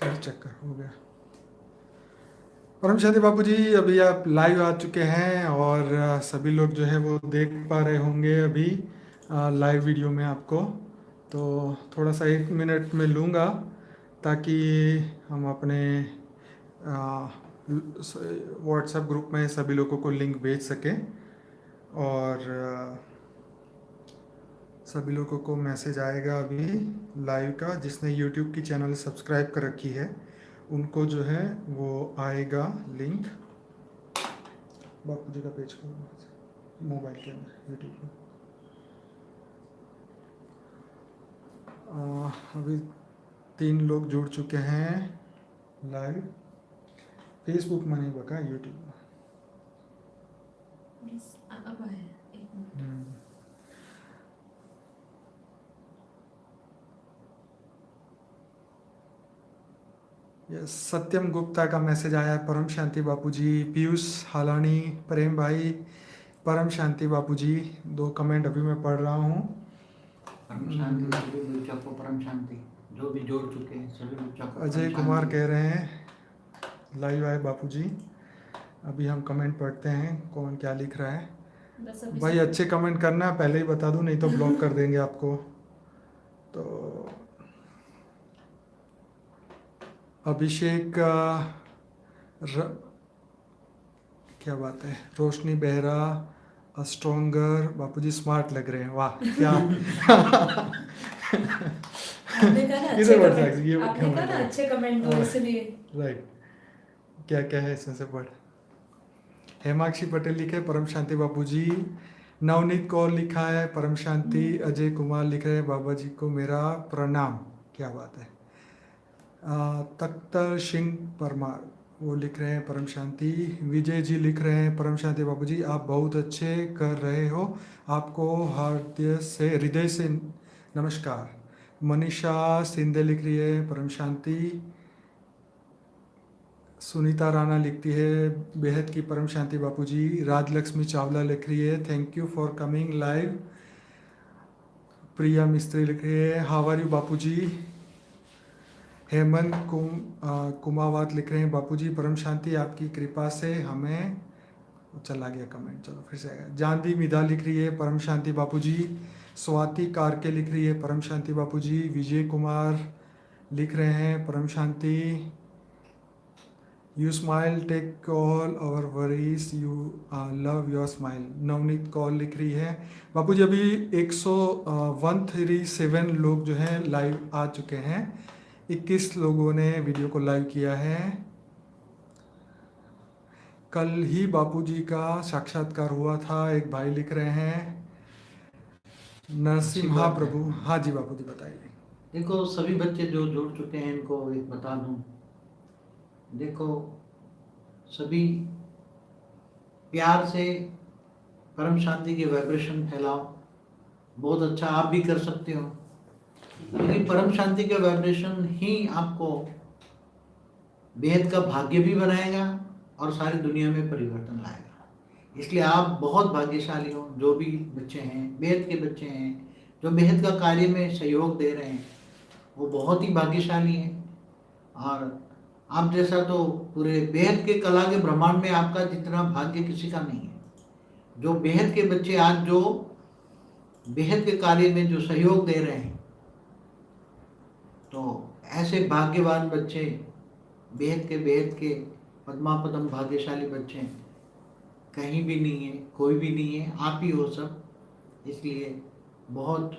चक्कर हो गया। परम शांति बापू जी, अभी आप लाइव आ चुके हैं और सभी लोग जो है वो देख पा रहे होंगे अभी लाइव वीडियो में आपको। तो थोड़ा सा 1 मिनट में लूँगा ताकि हम अपने व्हाट्सएप ग्रुप में सभी लोगों को लिंक भेज सकें और सभी लोगों को मैसेज आएगा अभी लाइव का। जिसने यूट्यूब की चैनल सब्सक्राइब कर रखी है उनको जो है वो आएगा लिंक। बापू जी का पेज खोलो मोबाइल के अंदर यूट्यूब में। अभी 3 लोग जुड़ चुके हैं लाइव। फेसबुक में नहीं बका, यूट्यूब में। अब आया, एक मिनट। यस, सत्यम गुप्ता का मैसेज आया है, परम शांति बापू जी। पीयूष हालानी, प्रेम भाई, परम शांति बापू जी। 2 कमेंट अभी मैं पढ़ रहा हूँ। परम शांति सभी बच्चों को परम शांति, जो भी जोड़ चुके हैं सभी बच्चों को अजय कुमार कह रहे हैं लाइव आए बापू जी। अभी हम कमेंट पढ़ते हैं कौन क्या लिख रहा है। बस अभी भाई अच्छे कमेंट करना, पहले ही बता दूं नहीं तो ब्लॉक कर देंगे आपको। तो अभिषेक क्या बात है। रोशनी बेहरा, स्ट्रोंगर, बापूजी स्मार्ट लग रहे हैं, वाह क्या। आपने कहा ना अच्छे इधर बढ़ कमेंट, सकती है, आपने कहा ना अच्छे कमेंट दो इसलिए। राइट। क्या क्या है इसमें से पढ़। हेमाक्षी पटेल लिखे परम शांति बापू जी। नवनीत कौर लिखा है परम शांति। अजय कुमार लिख रहे हैं बाबा जी को मेरा प्रणाम, क्या बात है। तख्तर सिंह परमार वो लिख रहे हैं परम शांति। विजय जी लिख रहे हैं परम शांति बापू जी आप बहुत अच्छे कर रहे हो, आपको हृदय से नमस्कार। मनीषा सिंधे लिख रही है परम शांति। सुनीता राणा लिखती है बेहद की परम शांति बापू जी। राजलक्ष्मी चावला लिख रही है thank you for coming live. Priya Mistry लिख रही है how are you Bapu ji. Hemant Kumawat लिख रहे हैं बापूजी परम शांति आपकी कृपा से हमें। चला गया कमेंट, चलो फिर से आएगा। जानवी मिधा लिख रही है परम शांति बापूजी। स्वाति कारके लिख रही है परम शांति बापूजी। विजय कुमार लिख रहे हैं परम शांति। You smile take all our worries, you love your smile. Navneet Kaur लिख रही है बापूजी अभी 137 लोग जो हैं लाइव आ चुके हैं। 21 लोगों ने वीडियो को लाइव किया है। कल ही बापूजी का साक्षात्कार हुआ था, एक भाई लिख रहे हैं। नरसिम्हा प्रभु, हाँ जी बापूजी बताइए। देखो सभी बच्चे जो जुड़ चुके हैं इनको एक बता दूं, देखो सभी प्यार से परम शांति के वाइब्रेशन फैलाओ। बहुत अच्छा आप भी कर सकते हो, क्योंकि परम शांति के वाइब्रेशन ही आपको बेहद का भाग्य भी बनाएगा और सारी दुनिया में परिवर्तन लाएगा। इसलिए आप बहुत भाग्यशाली हो, जो भी बच्चे हैं बेहद के बच्चे हैं जो बेहद का कार्य में सहयोग दे रहे हैं, वो बहुत ही भाग्यशाली हैं। और आप जैसा तो पूरे बेहद के कला के ब्रह्मांड में आपका जितना भाग्य किसी का नहीं है। जो बेहद के बच्चे आज जो बेहद के कार्य में जो सहयोग दे रहे हैं, तो ऐसे भाग्यवान बच्चे बेहद के पद्मापदम भाग्यशाली बच्चे कहीं भी नहीं है, कोई भी नहीं है, आप ही हो सब। इसलिए बहुत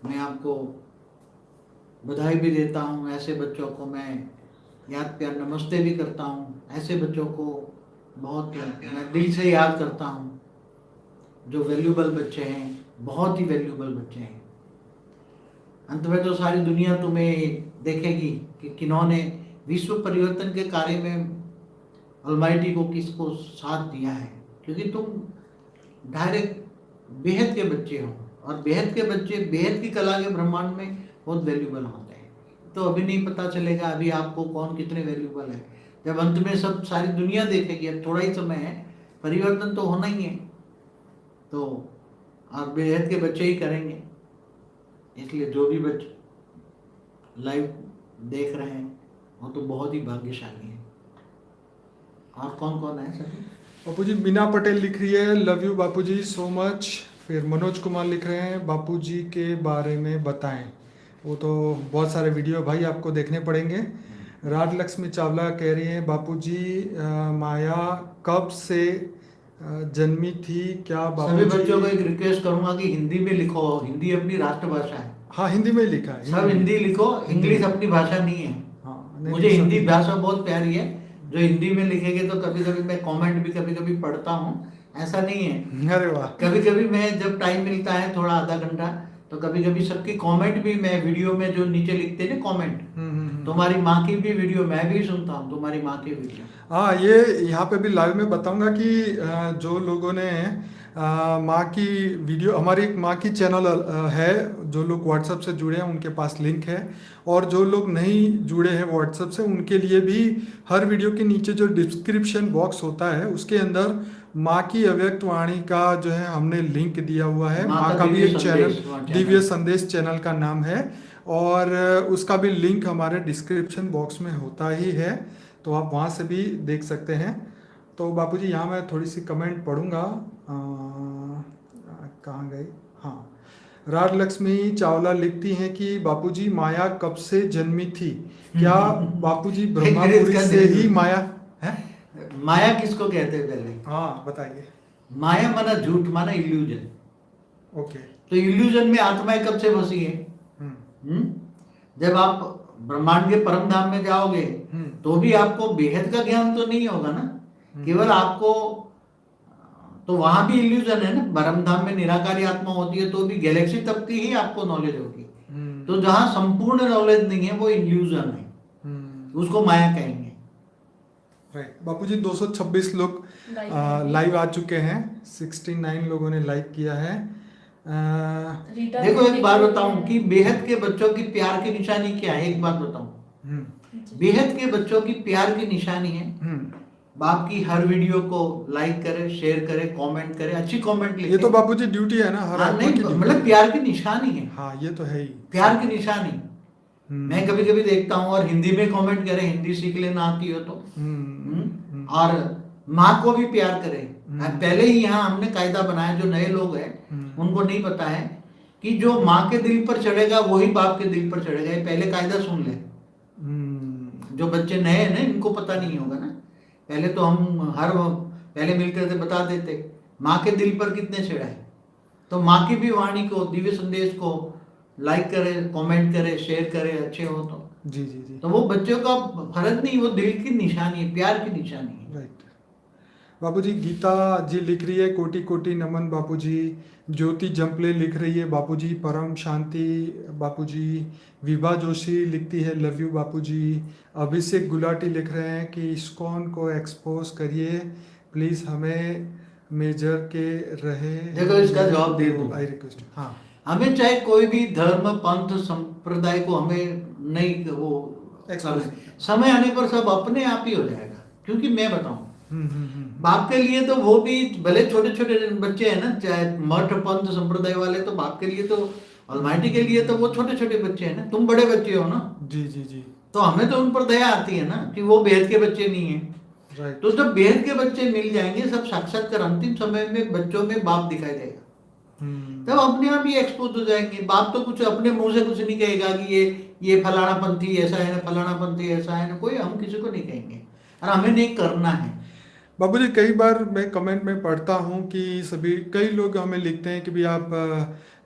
मैं आपको बधाई भी देता हूँ। ऐसे बच्चों को मैं याद प्यार नमस्ते भी करता हूँ। ऐसे बच्चों को बहुत मैं दिल से याद करता हूँ, जो वैल्यूबल बच्चे हैं, बहुत ही वैल्यूबल बच्चे हैं। अंत में तो सारी दुनिया तुम्हें देखेगी कि किन्होंने विश्व परिवर्तन के कार्य में ऑलमाइटी को किसको साथ दिया है, क्योंकि तुम डायरेक्ट बेहद के बच्चे हो और बेहद के बच्चे बेहद की कला के ब्रह्मांड में बहुत वैल्यूबल होते हैं। तो अभी नहीं पता चलेगा अभी आपको कौन कितने वैल्यूबल है, जब अंत में सब सारी दुनिया देखेगी। अब थोड़ा ही समय है, परिवर्तन तो होना ही है, तो आप बेहद के बच्चे ही करेंगे। इसलिए जो भी बच्चे लाइव देख रहे हैं वो तो बहुत ही भाग्यशाली है। और कौन कौन है सभी? बापूजी मीना पटेल लिख रही है love you Bapuji so much. फिर मनोज कुमार लिख रहे हैं बापूजी के बारे में बताएं। वो तो बहुत सारे वीडियो भाई आपको देखने पड़ेंगे। राज लक्ष्मी चावला कह रही हैं बापूजी माया कब से जन्मी थी क्या सभी बापूजी? बच्चों को एक रिक्वेस्ट करूंगा कि हिंदी में लिखो, हिंदी अपनी राष्ट्रभाषा है। हाँ हिंदी में ही लिखा है। सब हिंदी लिखो, इंग्लिश अपनी भाषा नहीं है। हाँ नहीं, मुझे सब हिंदी भाषा बहुत प्यारी है। जो हिंदी में लिखेंगे तो कभी कभी मैं कमेंट भी कभी कभी पढ़ता हूँ, ऐसा नहीं है। अरे वाह। कभी कभी मैं जब टाइम मिलता है थोड़ा आधा घंटा, तो कभी कभी सबकी कमेंट भी मैं वीडियो में जो नीचे लिखते हैं ना कमेंट, तुम्हारी माँ की भी वीडियो मैं भी सुनता हूँ, तुम्हारी माँ की वीडियो। हाँ ये यहाँ पे भी लाइव में बताऊंगा कि जो लोगों ने माँ की वीडियो, हमारी एक माँ की चैनल है, जो लोग व्हाट्सएप से जुड़े हैं उनके पास लिंक है, और जो लोग नहीं जुड़े हैं व्हाट्सएप से उनके लिए भी हर वीडियो के नीचे जो डिस्क्रिप्शन बॉक्स होता है उसके अंदर माँ की अव्यक्त वाणी का जो है हमने लिंक दिया हुआ है। माँ का भी एक चैनल दिव्य संदेश चैनल का नाम है, और उसका भी लिंक हमारे डिस्क्रिप्शन बॉक्स में होता ही है, तो आप वहाँ से भी देख सकते हैं। तो बापूजी यहाँ मैं थोड़ी सी कमेंट पढ़ूंगा। कहाँ गई? हाँ, राज लक्ष्मी चावला लिखती हैं कि बापूजी माया कब से जन्मी थी क्या बापूजी? ब्रह्मापुरी से ही माया है? माया किसको कहते हैं पहले? हाँ बताइए। माया माना झूठ, माना इल्यूजन। ओके। तो इल्यूजन में आत्माएं कब से फंसी है? जब आप ब्रह्मांड के परम धाम में जाओगे तो भी आपको बेहद का ज्ञान तो नहीं होगा ना, केवल आपको, तो वहां भी इल्यूजन है ना। परम धाम में निराकारी आत्मा होती है तो भी गैलेक्सी तक की ही आपको नॉलेज होगी। तो जहां संपूर्ण नॉलेज नहीं है वो इल्यूजन है, उसको माया कहेंगे। राइट बापूजी 226 लोग लाइव आ चुके हैं, 69 लोगों ने लाइक किया है। देखो एक बात बताऊं कि बेहद के बच्चों की प्यार की निशानी क्या है? एक बात बताऊं, बेहद के बच्चों की प्यार की निशानी है बाप की हर वीडियो को लाइक करे, शेयर करे, कमेंट करे, अच्छी कमेंट लिखे। ये तो बापूजी ड्यूटी है ना हर आदमी की, मतलब प्यार की निशानी है। हाँ ये तो है ही प्यार की निशानी। मैं कभी कभी देखता हूँ, और हिंदी में कमेंट करे, हिंदी सीख लेना आती हो तो। और माँ को भी प्यार करे। पहले ही यहाँ हमने कायदा बनाया, जो नए लोग हैं उनको नहीं पता है कि जो माँ के दिल पर चढ़ेगा वही बाप के दिल पर चढ़ेगा। ये पहले कायदा सुन ले। जो बच्चे नए हैं ना, इनको पता नहीं होगा ना। पहले तो हम पहले मिलकर थे बता देते माँ के दिल पर कितने चढ़ा है। तो माँ की भी वाणी को, दिव्य संदेश को लाइक करे, कमेंट करे, शेयर करे, अच्छे हो तो। जी जी जी। तो वो बच्चों का फर्ज नहीं, वो दिल की निशानी है, प्यार की निशानी है। राइट बापूजी। गीता जी लिख रही है कोटि कोटि नमन बापूजी। ज्योति जंपले लिख रही है बापूजी परम शांति बापूजी। विभा जोशी लिखती है लव यू बापूजी। अभिषेक गुलाटी लिख रहे हैं कि इस्कॉन को एक्सपोज करिए प्लीज, हमें मेजर के रहे। देखो इसका जवाब दे दूं, आई रिक्वेस्ट। हाँ, हमें चाहे कोई भी धर्म पंथ संप्रदाय को हमें नहीं, वो समय आने पर सब अपने आप ही हो जाएगा। क्योंकि मैं बताऊं, बाप के लिए तो वो भी भले छोटे छोटे बच्चे हैं ना, चाहे मठ पंथ संप्रदाय वाले, तो बाप के लिए तो, ऑलमाइटी के लिए तो वो छोटे छोटे बच्चे हैं ना। तुम बड़े बच्चे हो ना। जी जी जी। तो हमें तो उन पर दया आती है ना कि वो बेहद के बच्चे नहीं है। राइट। तो जब बेहद के बच्चे मिल जाएंगे, सब साक्षात्कार अंतिम समय में बच्चों में बाप दिखाई देगा, तब अपने आप ही एक्सपोज हो जाएंगे। बाप तो कुछ अपने मुंह से कुछ नहीं कहेगा कि ये फलाना पंथी ऐसा है ना, फलाना पंथी ऐसा है ना, कोई, हम किसी को नहीं कहेंगे, और हमें नहीं करना है। बाबूजी कई बार मैं कमेंट में पढ़ता हूँ कि कई लोग हमें लिखते हैं कि भी आप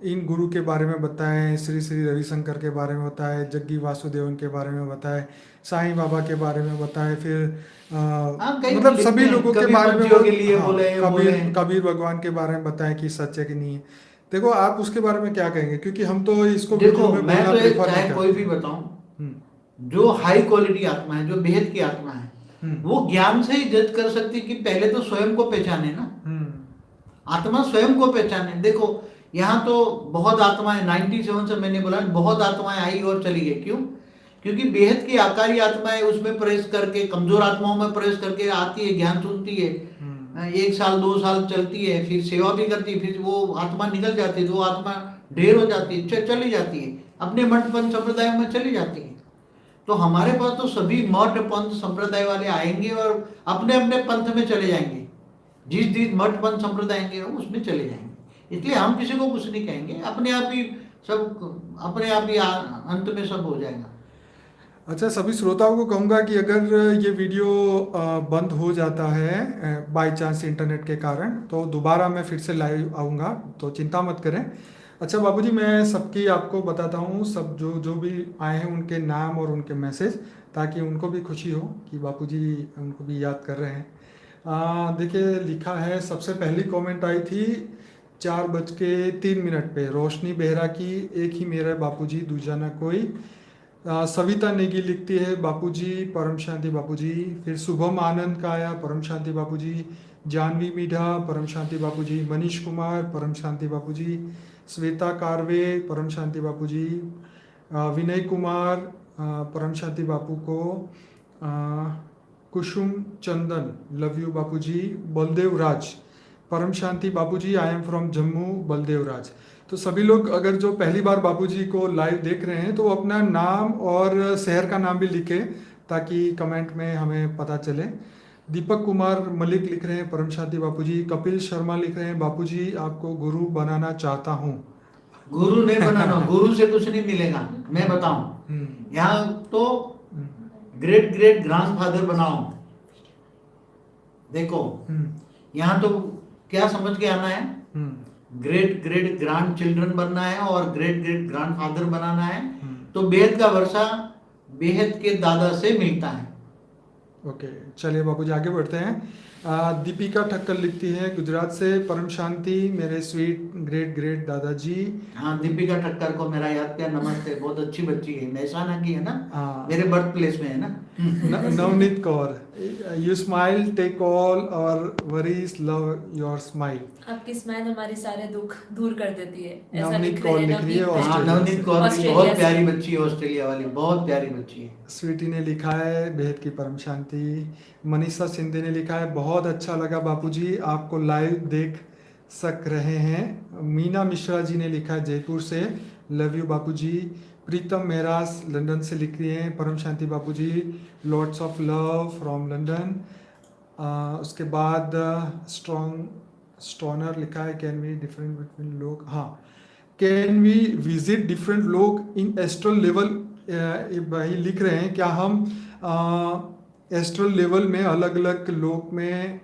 इन गुरु के बारे में बताएं, श्री श्री रविशंकर के बारे में बताएं, जग्गी वासुदेवन के बारे में बताएं, साईं बाबा के बारे में बताएं, फिर मतलब सभी लोगों के बारे में के लिए बोले, कबीर भगवान के बारे में बताएं कि सच है कि नहीं है। देखो आप उसके बारे में क्या कहेंगे, क्योंकि हम तो इसको देखो, मैं तो चाहे कोई भी बताऊं, जो हाई क्वालिटी आत्मा है, जो बेहद की आत्मा है, वो ज्ञान से ही जज कर सकती कि पहले तो स्वयं को पहचाने ना। आत्मा स्वयं को पहचाने। देखो यहाँ तो बहुत आत्माएं, 97 से मैंने बोला बहुत आत्माएं आई और चली गई। क्यों? क्योंकि बेहद की आकारी आत्माएं उसमें प्रवेश करके, कमजोर आत्माओं में प्रवेश करके आती है, ज्ञान सुनती है, 1 साल 2 साल चलती है, फिर सेवा भी करती है, फिर वो आत्मा निकल जाती है, वो आत्मा ढेर हो जाती है, चली जाती है, अपने मंडपन संप्रदायों में चली जाती है। तो हमारे पास तो सभी मठ पंथ संप्रदाय वाले आएंगे और अपने अपने पंथ में चले जाएंगे, जिस जिस मठ पंथ संप्रदाय आएंगे उसमें चले जाएंगे। इसलिए हम किसी को कुछ नहीं कहेंगे, अपने आप ही सब, अपने आप ही अंत में सब हो जाएगा। अच्छा, सभी श्रोताओं को कहूँगा कि अगर ये वीडियो बंद हो जाता है बाय चांस इंटरनेट के कारण, तो दोबारा मैं फिर से लाइव आऊँगा, तो चिंता मत करें। अच्छा बाबूजी, मैं सबकी आपको बताता हूँ, सब जो जो भी आए हैं उनके नाम और उनके मैसेज, ताकि उनको भी खुशी हो कि बापूजी उनको भी याद कर रहे हैं। देखिए, लिखा है, सबसे पहली कमेंट आई थी 4:03 पे, रोशनी बेहरा की, एक ही मेरा बापूजी दूजा ना कोई। सविता नेगी लिखती है, बापूजी परम शांति बापूजी। फिर शुभम आनंद का आया, परम शांति बापूजी। जानवी मीठा, परम शांति बापूजी। मनीष कुमार, परम शांति बापूजी। श्वेता कारवे, परम शांति बापूजी। विनय कुमार, परम शांति बापू को। Kusum Chandan, love you Bapuji. बलदेव राज, परम शांति Bapuji, I am from Jammu, Baldev Raj. तो सभी लोग अगर जो पहली बार बापूजी को लाइव देख रहे हैं तो वो अपना नाम और शहर का नाम भी लिखे, ताकि कमेंट में हमें पता चले। दीपक कुमार मलिक लिख रहे हैं, परम शांति बापूजी। कपिल शर्मा लिख रहे हैं, बापूजी आपको गुरु बनाना चाहता हूँ। गुरु नहीं बनाना, गुरु से कुछ नहीं मिलेगा, मैं बताऊं। यहाँ तो ग्रेट ग्रेट ग्रैंडफादर बनाओ। देखो, यहाँ तो क्या समझ के आना है, ग्रेट ग्रेट ग्रैंड चिल्ड्रन बनना है और ग्रेट ग्रेट ग्रैंडफादर बनाना है। तो बेहद का वर्षा बेहद के दादा से मिलता है। ओके, चलिए बापूजी आगे बढ़ते हैं। दीपिका ठक्कर लिखती है, गुजरात से, परम शांति मेरे स्वीट ग्रेट ग्रेट दादाजी। हाँ, दीपिका ठक्कर को मेरा याद किया, नमस्ते। बहुत अच्छी बच्ची है, महसाना की है ना, मेरे बर्थ प्लेस में है ना। Navneet Kaur, you smile take all our worries, love your smile. आपकी स्माइल हमारे सारे दुख दूर कर देती है, ऐसा नवनीत लिख रहे कौर हैं लिख रही है, नवनीत। नवनीत कौर ऑस्ट्रेलिया बहुत से। प्यारी बच्ची है, ऑस्ट्रेलिया वाली, बहुत प्यारी बच्ची है। स्वीटी ने लिखा है, बेहद की परम शांति। मनीषा सिंधे ने लिखा है, बहुत अच्छा लगा बापूजी, आपको लाइव देख सक रहे हैं। मीना मिश्रा जी ने लिखा है, जयपुर से, लव यू बापूजी। प्रीतम मेहरास लंदन से लिख रही हैं, परम शांति Bapuji, lots of love from London. उसके बाद स्टोनर लिखा है, कैन वी डिफरेंट बिटवीन लोग, हाँ, कैन वी विजिट डिफरेंट लोग इन एस्ट्रल लेवल। भाई लिख रहे हैं, क्या हम एस्ट्रल लेवल में अलग अलग लोक में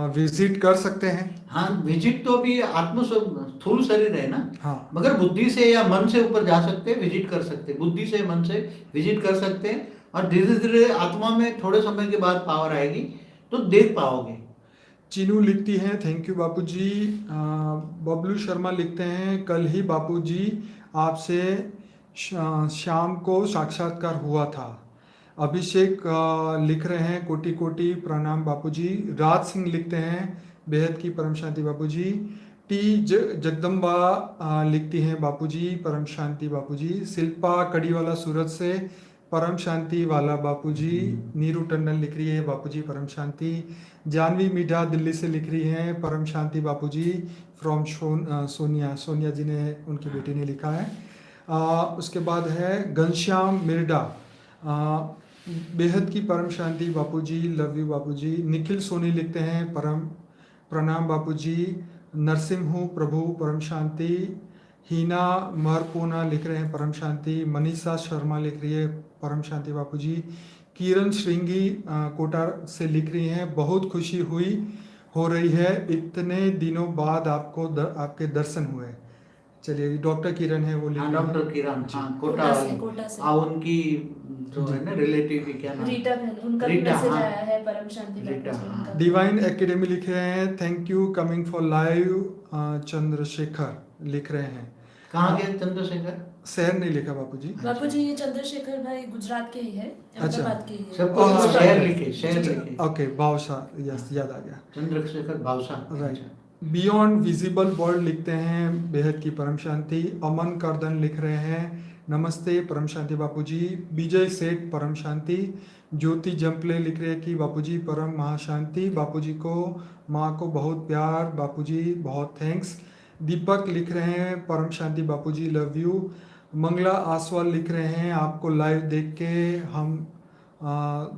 विजिट कर सकते हैं? हाँ, विजिट तो भी आत्म स्थूल शरीर है ना, हाँ, मगर बुद्धि से या मन से ऊपर जा सकते हैं, विजिट कर सकते हैं, बुद्धि से मन से विजिट कर सकते हैं। और धीरे धीरे आत्मा में थोड़े समय के बाद पावर आएगी तो देख पाओगे। चीनू लिखती है, थैंक यू बापूजी। बबलू शर्मा लिखते हैं, कल ही बापूजी आपसे शाम को साक्षात्कार हुआ था। अभिषेक लिख रहे हैं, कोटि कोटि प्रणाम बापूजी। राज सिंह लिखते हैं, बेहद की परम शांति बापूजी। टी जगदम्बा लिखती हैं, बापूजी परम शांति बापूजी। शिल्पा कड़ीवाला सूरत से, परम शांति वाला बापूजी। नीरू टंडन लिख रही है, बापूजी परम शांति। जानवी मीठा दिल्ली से लिख रही हैं, परम शांति बापूजी फ्रॉम सोनिया जी ने, उनकी बेटी ने लिखा है। उसके बाद है घनश्याम मिर्डा, बेहद की परम शांति बापूजी, लव यू बापूजी। निखिल सोनी लिखते हैं, परम प्रणाम बापूजी। नरसिंह प्रभु परम शांति। हीना महरपूना लिख रहे हैं, परम शांति। मनीषा शर्मा लिख रही है, परम शांति बापूजी। किरण श्रृंगी कोटा से लिख रही हैं, बहुत खुशी हो रही है, इतने दिनों बाद आपके दर्शन हुए। चलिए, डॉक्टर किरण है वो लिख रही हैं। डॉक्टर किरण, हाँ, कोटा से। उनकी जो है ना रिलेटिव की क्या नाम, रीटा बहन, उनका भी रीटा, मैसेज हाँ। आया है, परम शांति रीटा, बापूजी, हाँ। उनका। डिवाइन एकेडमी लिख रहे हैं, thank you coming for live. Chandrashekhar लिख रहे हैं, कहाँ गए चंद्रशेखर? शहर नहीं लिखा बापूजी। बापूजी ये चंद्रशेखर भाई गुजरात के ही है, अहमदाबाद के ही है। सबको शहर लिखे, शहर लिखे। ओके, भावसा, यस, याद आ गया, Chandrashekhar Bhavsa, right. Beyond visible world लिखते हैं, बेहद की परम शांति। अमन करदन लिख रहे हैं, नमस्ते परम शांति बापूजी। विजय सेठ परम शांति। ज्योति जंपले लिख रहे हैं कि बापूजी परम महाशांति, बापूजी को माँ को बहुत प्यार, बापूजी बहुत थैंक्स। दीपक लिख रहे हैं, परम शांति बापूजी, लव यू। मंगला आसवाल लिख रहे हैं, आपको लाइव देख के हम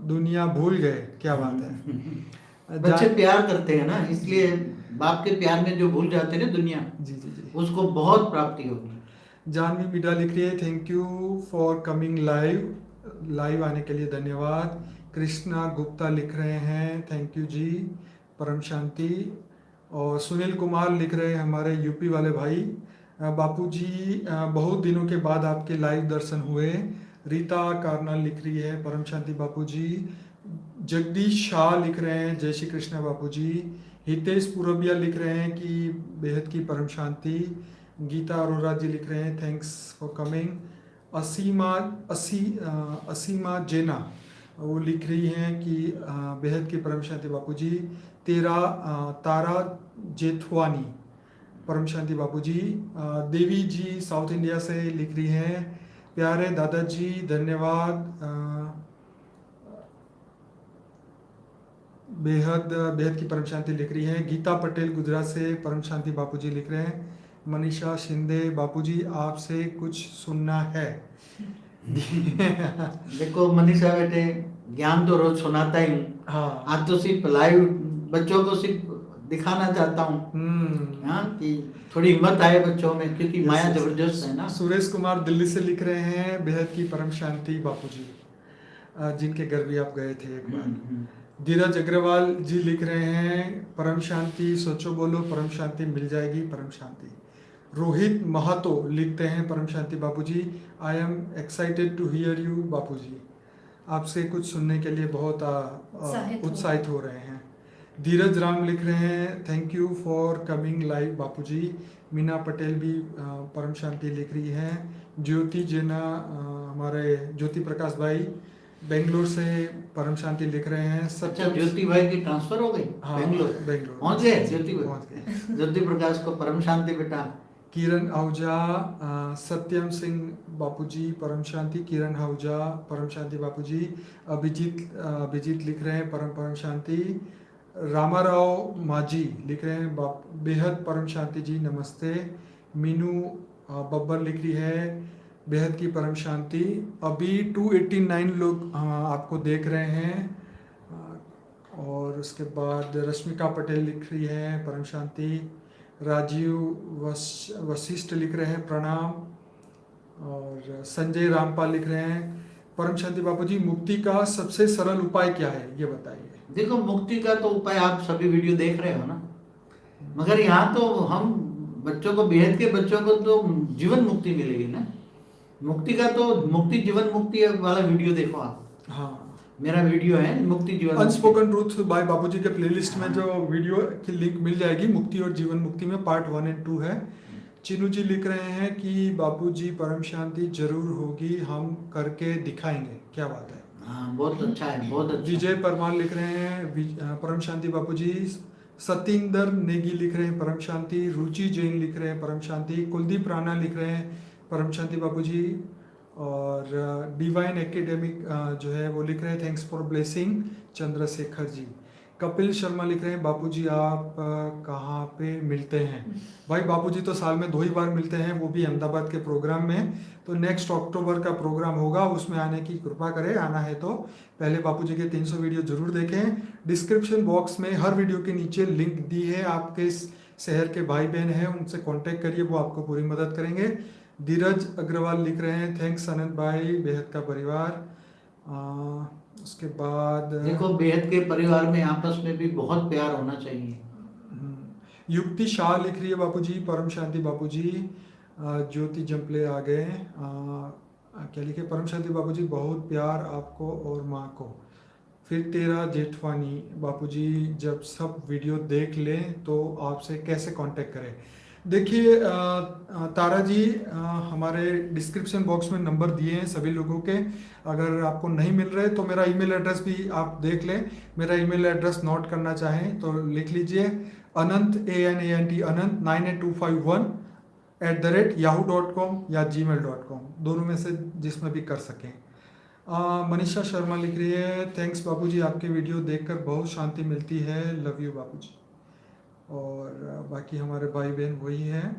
दुनिया भूल गए। क्या बात है। बच्चे प्यार करते हैं ना, इसलिए बाप के प्यार में जो भूल जाते हैं ना दुनिया, जी जी जी। उसको बहुत प्राप्ति होगी। जानवी मीडा लिख रही है, thank you for coming live आने के लिए धन्यवाद। कृष्णा गुप्ता लिख रहे हैं, थैंक यू जी, परम शांति। और सुनील कुमार लिख रहे हैं, हमारे यूपी वाले भाई, बापूजी बहुत दिनों के बाद आपके लाइव दर्शन हुए। रीता कारनाल लिख रही है, परम शांति बापूजी। जगदीश शाह लिख रहे हैं, जय श्री कृष्ण बापूजी। हितेश पुरबिया लिख रहे हैं कि बेहद की परम शांति। गीता अरोरा जी लिख रहे हैं, थैंक्स फॉर कमिंग। असीमा जेना वो लिख रही हैं कि बेहद की परम शांति बापूजी। तारा जेठवानी, परम शांति बापूजी। देवी जी साउथ इंडिया से लिख रही हैं, प्यारे दादाजी धन्यवाद। बेहद की परम शांति लिख रही है। गीता पटेल गुजरात से परम शांति बापूजी लिख रहे हैं। मनीषा शिंदे, बापूजी आपसे कुछ सुनना है। देखो मनीषा बेटे, ज्ञान तो रोज सुनाता ही हूँ। हाँ आज तो सिर्फ लाइव बच्चों को सिर्फ दिखाना चाहता हूँ, हाँ, कि थोड़ी हिम्मत आए बच्चों में, क्योंकि माया जबरदस्त है ना। सुरेश कुमार दिल्ली से लिख रहे हैं, बेहद की परम शांति बापूजी, जिनके घर भी आप गए थे एक बार। धीरज अग्रवाल जी लिख रहे हैं, परम शांति, सोचो बोलो परम शांति मिल जाएगी, परम शांति। रोहित महातो लिखते हैं, परम शांति Bapuji, I am excited to hear you Bapuji, आपसे कुछ सुनने के लिए बहुत उत्साहित हो रहे हैं। धीरज राम लिख रहे हैं, thank you for coming live Bapuji. Meena Patel भी परम शांति लिख रही है। ज्योति जेना, हमारे ज्योति प्रकाश भाई बेंगलोर से परम शांति लिख रहे हैं। अच्छा, ज्योति भाई की ट्रांसफर हो गई? हाँ, बेंगलोर पहुंच गए ज्योति भाई? पहुंच गए। ज्योति प्रकाश को परम शांति बेटा। किरण आहूजा, सत्यम सिंह बापूजी परम शांति। किरण आहूजा परम शांति बापूजी। अभिजीत लिख रहे हैं, परम शांति। रामाराव माझी लिख रहे हैं, बेहद परम शांति जी नमस्ते। मीनू बब्बर लिख रही है, बेहद की परम शांति। अभी 289 लोग आपको देख रहे हैं। और उसके बाद रश्मिका पटेल लिख रही है, परम शांति। राजीव वशिष्ठ लिख रहे हैं, प्रणाम। और संजय रामपाल लिख रहे हैं, परम शांति बापूजी मुक्ति का सबसे सरल उपाय क्या है, ये बताइए। देखो, मुक्ति का तो उपाय आप सभी वीडियो देख रहे हो ना, मगर यहाँ तो हम बच्चों को, बेहद के बच्चों को तो जीवन मुक्ति मिलेगी ना। मुक्ति का तो मुक्ति जीवन मुक्ति वाला वीडियो देखो आप। हाँ, मेरा वीडियो है मुक्ति जीवन अनस्पोकन ट्रूथ बाय बापूजी के प्लेलिस्ट में जो वीडियो की लिंक मिल जाएगी, मुक्ति और जीवन मुक्ति में पार्ट 1 और 2 है। चिनू जी लिख रहे हैं कि बापूजी परम शांति जरूर होगी, हम करके दिखाएंगे। क्या बात है, हाँ, बहुत अच्छा है, बहुत अच्छा। विजय परमार लिख रहे हैं, परम शांति बापूजी। सतिंदर नेगी लिख रहे हैं, परम शांति। रुचि जैन लिख रहे हैं, परम शांति। कुलदीप राणा लिख रहे हैं, परम शांति बापूजी। और डिवाइन एकेडमिक जो है वो लिख रहे हैं, thanks for blessing Chandrashekhar ji. Kapil Sharma लिख रहे हैं, बापूजी आप कहाँ पे मिलते हैं। भाई बापूजी तो साल में 2 ही बार मिलते हैं, वो भी अहमदाबाद के प्रोग्राम में। तो नेक्स्ट अक्टूबर का प्रोग्राम होगा, उसमें आने की कृपा करें। आना है तो पहले बापूजी के 300 वीडियो जरूर देखें। डिस्क्रिप्शन बॉक्स में हर वीडियो के नीचे लिंक दी है, आपके शहर के भाई बहन हैं उनसे कॉन्टेक्ट करिए, वो आपको पूरी मदद करेंगे। धीरज अग्रवाल लिख रहे हैं, थैंक्स अनंत भाई, बेहद का परिवार। उसके बाद देखो, बेहद के परिवार में आपस में भी बहुत प्यार होना चाहिए। युक्ति शाह लिख रही है, बापूजी परम शांति बापूजी। ज्योति जंपले आ गए, क्या लिखे, परम शांति बापूजी बहुत प्यार आपको और माँ को। फिर तेरा जेठवानी, बापूजी जब सब वीडियो देख लें तो आपसे कैसे कांटेक्ट करें। देखिए तारा जी, हमारे डिस्क्रिप्शन बॉक्स में नंबर दिए हैं सभी लोगों के। अगर आपको नहीं मिल रहे तो मेरा ईमेल एड्रेस भी आप देख लें। मेरा ईमेल एड्रेस नोट करना चाहें तो लिख लीजिए, अनंत ANANT अनंत 98251 या gmail.com, दोनों में से जिसमें भी कर सकें। मनीषा शर्मा लिख रही है, थैंक्स बापूजी, आपके वीडियो देखकर बहुत शांति मिलती है, लव यू बापूजी। और बाकी हमारे भाई बहन वही हैं।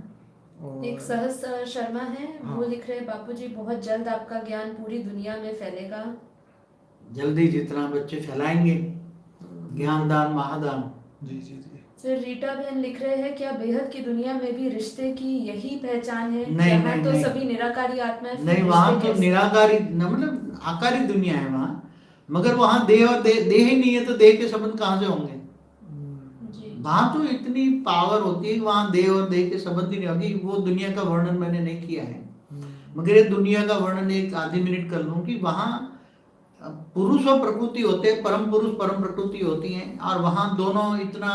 और एक सहस शर्मा है, हाँ। वो लिख रहे हैं बापूजी बहुत जल्द आपका ज्ञान पूरी दुनिया में फैलेगा। जल्दी जितना बच्चे फैलाएंगे ज्ञान दान महादान। जी जी जी। फिर रीटा बहन लिख रहे हैं क्या बेहद की दुनिया में भी रिश्ते की यही पहचान है? नहीं, यहाँ नहीं, तो नहीं। सभी निराकारी आत्माएं, फिर नहीं, वहां रिश्ते तो कैसे? निराकारी मतलब आकारी दुनिया है वहां, मगर वहां देह और देह ही नहीं है तो देह के संबंध कहाँ से होंगे? जी वहां तो इतनी पावर होती है कि वहां देह और देह के संबंध ही नहीं होगी। वो दुनिया का वर्णन मैंने नहीं किया है, मगर ये दुनिया का वर्णन एक आधी मिनट कर लूं कि वहां पुरुष और प्रकृति होते हैं, परम पुरुष परम प्रकृति होती हैं, और वहां दोनों इतना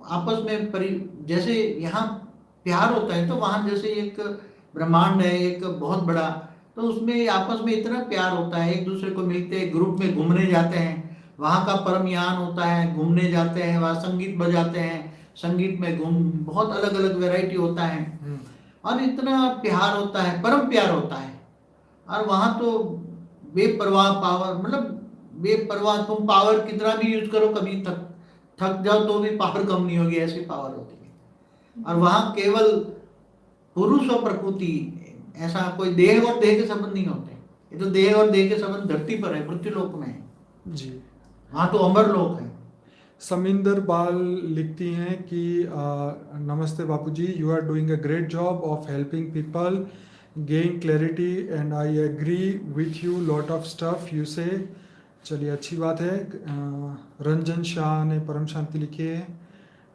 आपस में जैसे यहाँ प्यार होता है तो वहां जैसे एक ब्रह्मांड है एक बहुत बड़ा, तो उसमें आपस में इतना प्यार होता है, एक दूसरे को मिलते हैं, ग्रुप में घूमने जाते हैं, वहाँ का परम यान होता है, घूमने जाते हैं, वहाँ संगीत बजाते हैं, संगीत में घूम बहुत अलग अलग वैरायटी होता है, और इतना प्यार होता है, परम प्यार होता है। और वहाँ तो बेपरवाह पावर, मतलब बेपरवाह, तुम पावर कितना भी यूज करो कभी थक जाओ तो भी पावर कम नहीं होगी, ऐसी पावर होती है। और वहाँ केवल पुरुष और प्रकृति, ऐसा कोई देह और देह के संबंध नहीं होते। ये तो देह और देह के संबंध धरती पर है, पृथ्वी लोक में है जी। वहां तो अमर लोक है। समिंदर बाल लिखती हैं कि नमस्ते Bapuji, you are doing a great job of helping people gain clarity and I agree with you lot of stuff you say. चलिए, अच्छी बात है। रंजन शाह ने परम शांति लिखी है।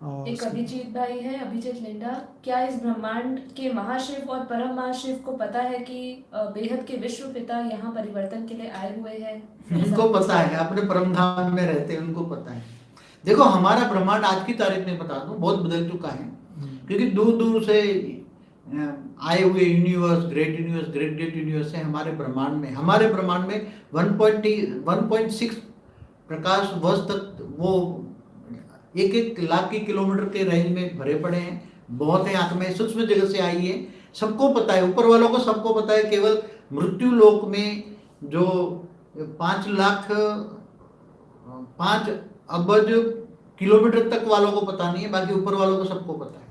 और एक अभिजीत भाई है, अभिजीत लिंडा, क्या इस ब्रह्मांड के महाशिव और परम महाशिव को पता है कि बेहद के विश्व पिता यहाँ परिवर्तन के लिए आए हुए हैं? उनको पता है, अपने परम धाम में रहते हैं, उनको पता है। देखो हमारा ब्रह्मांड आज की तारीख में बता दूं बहुत बदल चुका है, क्योंकि दूर दूर से आए हुए यूनिवर्स, ग्रेट यूनिवर्स है हमारे ब्रह्मांड में 1.6 प्रकाश वर्ष तक वो एक लाख की किलोमीटर के रेंज में भरे पड़े हैं। बहुत है आत्माएं सूक्ष्म जगत से आई है, सबको पता है, ऊपर वालों को सबको पता है। केवल मृत्यु लोक में जो 5 अरब किलोमीटर तक वालों को पता नहीं है, बाकी ऊपर वालों को सबको पता है।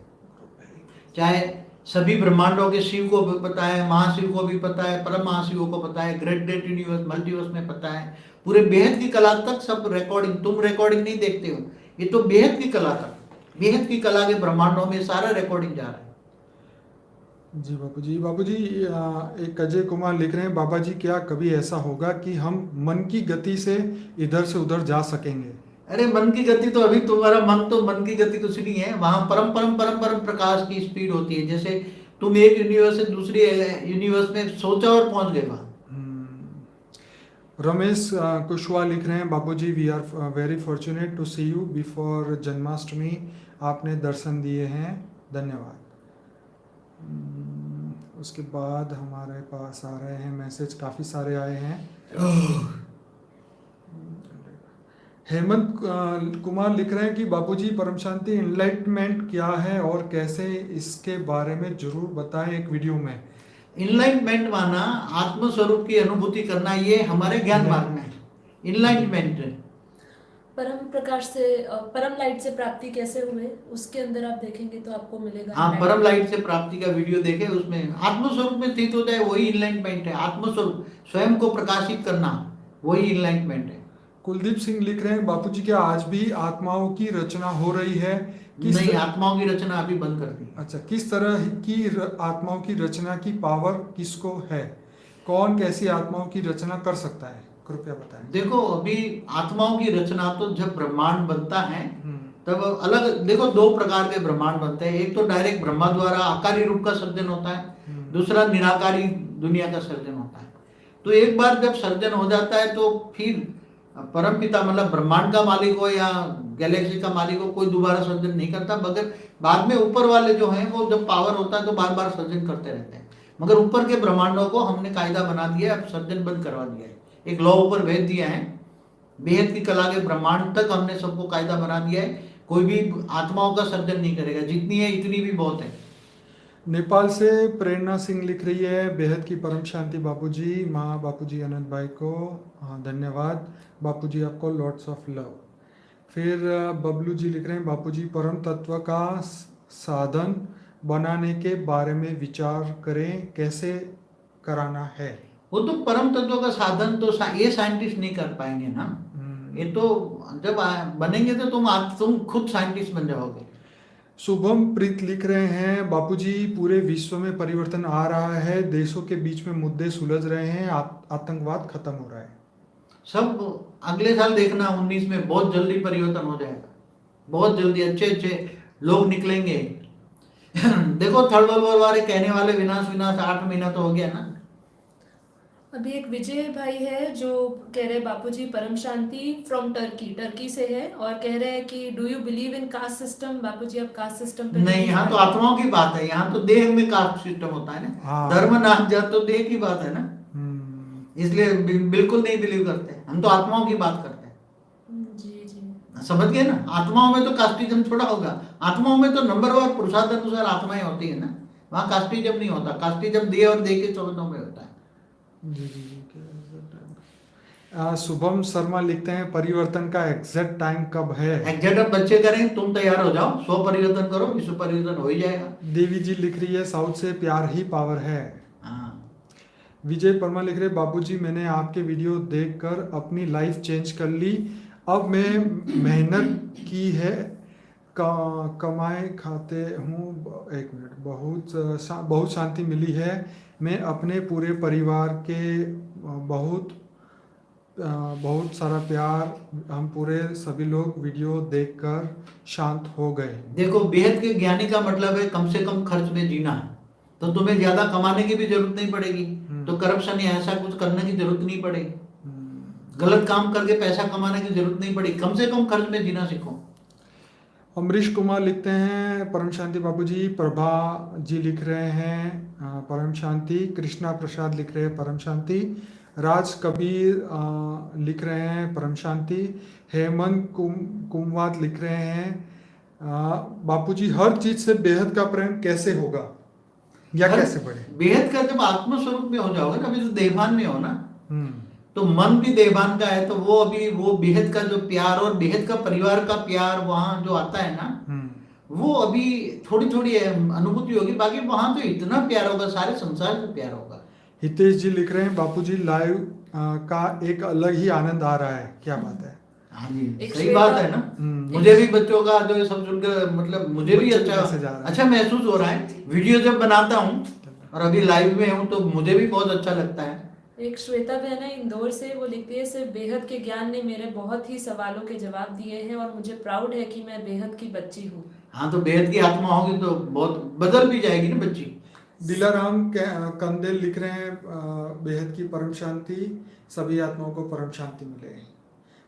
चाहे सभी ब्रह्मांडों के शिव को भी पता है, महाशिव को भी पता है, परम महाशिव को पता है, ग्रेट यूनिवर्स मल्टीवर्स में पता है, पूरे बेहद की कला तक सब रिकॉर्डिंग। तुम रिकॉर्डिंग नहीं देखते हो, ये तो बेहद की कला तक, बेहद की कला के ब्रह्मांडों में सारा रिकॉर्डिंग जा रहा है। जी बापूजी। बापूजी, एक अजय कुमार लिख रहे हैं, बाबा जी क्या कभी ऐसा होगा कि हम मन की गति से इधर से उधर जा सकेंगे? अरे मन की गति तो अभी तुम्हारा मन की गति कुछ नहीं है, वहां परम परम परम परम प्रकाश की स्पीड होती है। जैसे तुम एक यूनिवर्स से दूसरी यूनिवर्स में सोचा और पहुंच गए वहां। रमेश कुशवाहा लिख रहे हैं, Bapuji we are very fortunate to see you before Janmashtami, आपने दर्शन दिए हैं, धन्यवाद। उसके बाद हमारे पास आ रहे हैं मैसेज, काफ़ी सारे आए हैं। हेमंत कुमार लिख रहे हैं कि बापूजी परम शांति इनलाइटमेंट क्या है और कैसे, इसके बारे में जरूर बताएं एक वीडियो में। इनलाइटमेंट माना आत्म स्वरूप की अनुभूति करना, ये हमारे ज्ञान मार्ग में है इनलाइटमेंट। परम प्रकाश से, परम लाइट से प्राप्ति कैसे हुए, उसके अंदर आप देखेंगे तो आपको मिलेगा। हाँ, परम लाइट से प्राप्ति का वीडियो देखे, उसमें आत्मस्वरूप में स्थित हो जाए, वही इनलाइटमेंट है। आत्मस्वरूप स्वयं को प्रकाशित करना, वही इनलाइटमेंट है। कुलदीप सिंह लिख रहे हैं, बापूजी क्या आज भी आत्माओं की रचना हो रही है? नहीं, आत्माओं की रचना अभी बंद कर दी। अच्छा, किस तरह की आत्माओं की रचना की पावर किसको है? कौन कैसी आत्माओं की रचना कर सकता है, कृपया बताएं। देखो अभी आत्माओं की रचना तो जब ब्रह्मांड बनता है तब अलग, देखो 2 प्रकार के ब्रह्मांड बनते हैं। एक तो डायरेक्ट ब्रह्मा द्वारा आकारी रूप का सर्जन होता है, दूसरा निराकारी दुनिया का सर्जन होता है। तो एक बार जब सर्जन हो जाता है तो फिर परम पिता मतलब ब्रह्मांड का मालिक हो या गैलेक्सी का मालिक हो, कोई दोबारा सर्जन नहीं करता। मगर बाद में ऊपर वाले जो हैं वो जब पावर होता है तो बार बार सर्जन करते रहते हैं। मगर ऊपर के ब्रह्मांडों को हमने कायदा बना दिया है, अब सर्जन बंद करवा दिया है, एक लॉ ऊपर भेज दिया है। बेहद की कला के ब्रह्मांड तक हमने सबको कायदा बना दिया है, कोई भी आत्माओं का सर्जन नहीं करेगा, जितनी है इतनी भी बहुत है। नेपाल से प्रेरणा सिंह लिख रही है, बेहद की परम शांति बापूजी, माँ बापूजी अनंत भाई को धन्यवाद, बापूजी आपको लॉट्स ऑफ लव। फिर बबलू जी लिख रहे हैं, बापूजी परम तत्व का साधन बनाने के बारे में विचार करें, कैसे कराना है? वो तो परम तत्व का साधन तो ये साइंटिस्ट नहीं कर पाएंगे ना। ये तो जब बनेंगे तो तुम खुद साइंटिस्ट बन जाओगे। शुभम प्रीत लिख रहे हैं, बापूजी पूरे विश्व में परिवर्तन आ रहा है, देशों के बीच में मुद्दे सुलझ रहे हैं, आतंकवाद खत्म हो रहा है। सब अगले साल देखना 19 में बहुत जल्दी परिवर्तन हो जाएगा, बहुत जल्दी अच्छे अच्छे लोग निकलेंगे। देखो थर्ड वर्ल्ड वॉर वाले कहने वाले विनाश विनाश 8 महीना तो हो गया ना। अभी एक विजय भाई है जो कह रहे बापूजी परम शांति फ्रॉम टर्की से है और कह रहे हैं कि do you believe in caste system? Bapuji अब कास्ट सिस्टम पे नहीं, यहाँ तो आत्माओं की बात है, यहाँ तो देह में कास्ट सिस्टम होता है ना। हाँ। धर्म नाम जात तो देह की बात है ना, इसलिए बिल्कुल नहीं बिलीव करते। हम तो आत्माओं की बात करते हैं। जी जी, समझ गए ना। आत्माओं में तो कास्टिज्म थोड़ा होगा, आत्माओं में तो नंबरवार पुरुषार्थ अनुसार आत्माएं होती है ना, वहाँ कास्टिज्म नहीं होता। कास्टिज्म देह और देह के संबंधों में होता है। जी जी। शुभम शर्मा लिखते हैं, परिवर्तन का एग्जैक्ट टाइम कब है? एग्जैक्ट अब बच्चे करें, तुम तैयार हो जाओ, स्व परिवर्तन करो, विश्व परिवर्तन हो ही जाएगा। देवी जी लिख रही है, साउथ से प्यार ही पावर है। हाँ। विजय परमा लिख रहे, बापूजी मैंने आपके वीडियो देखकर अपनी लाइफ चेंज कर ली, अब मैं मेहनत की है, कमाए खाते हूँ, एक मिनट, बहुत शांति मिली है, मैं अपने पूरे परिवार के बहुत सारा प्यार, हम पूरे सभी लोग वीडियो देखकर शांत हो गए। देखो बेहद के ज्ञानी का मतलब है कम से कम खर्च में जीना, तो तुम्हें ज्यादा कमाने की भी जरूरत नहीं पड़ेगी, तो करप्शन या ऐसा कुछ करने की जरूरत नहीं पड़ेगी, गलत काम करके पैसा कमाने की जरूरत नहीं पड़ेगी, कम से कम खर्च में जीना सीखो। अमरीश कुमार लिखते हैं, परम शांति बापूजी। प्रभा जी लिख रहे हैं परम शांति। कृष्णा प्रसाद लिख रहे हैं परम शांति। राज कबीर लिख रहे हैं परम शांति। हेमंत कुमवात लिख रहे हैं, बापूजी हर चीज से बेहद का प्रेम कैसे होगा या कैसे बढ़े? बेहद का जब आत्मस्वरूप में हो जाओगे ना, अभी तो देहभान में हो ना, तो मन भी देहभान का है, तो वो अभी वो बेहद का जो प्यार और बेहद का परिवार का प्यार वहां जो आता है ना, वो अभी थोड़ी थोड़ी अनुभूति होगी, बाकी वहां तो इतना प्यार होगा, सारे संसार से प्यार होगा। हितेश जी लिख रहे हैं, बापूजी लाइव का एक अलग ही आनंद आ रहा है, क्या बात है। हाँ जी, सही बात है ना। मुझे भी बच्चों का जो ये सब सुनकर मतलब मुझे भी अच्छा महसूस हो रहा है। वीडियो जब बनाता हूँ और अभी लाइव में हूँ तो मुझे भी बहुत अच्छा लगता है। एक श्वेता बहन है इंदौर से, वो लिखती है, सिर्फ बेहद के ज्ञान ने मेरे बहुत ही सवालों के जवाब दिए हैं और मुझे प्राउड है कि मैं बेहद की बच्ची हूँ। हाँ, तो बेहद की आत्मा होगी तो बहुत बदल भी जाएगी ना बच्ची। दिलाराम कंदेल लिख रहे हैं, बेहद की परम शांति, सभी आत्माओं को परम शांति मिले।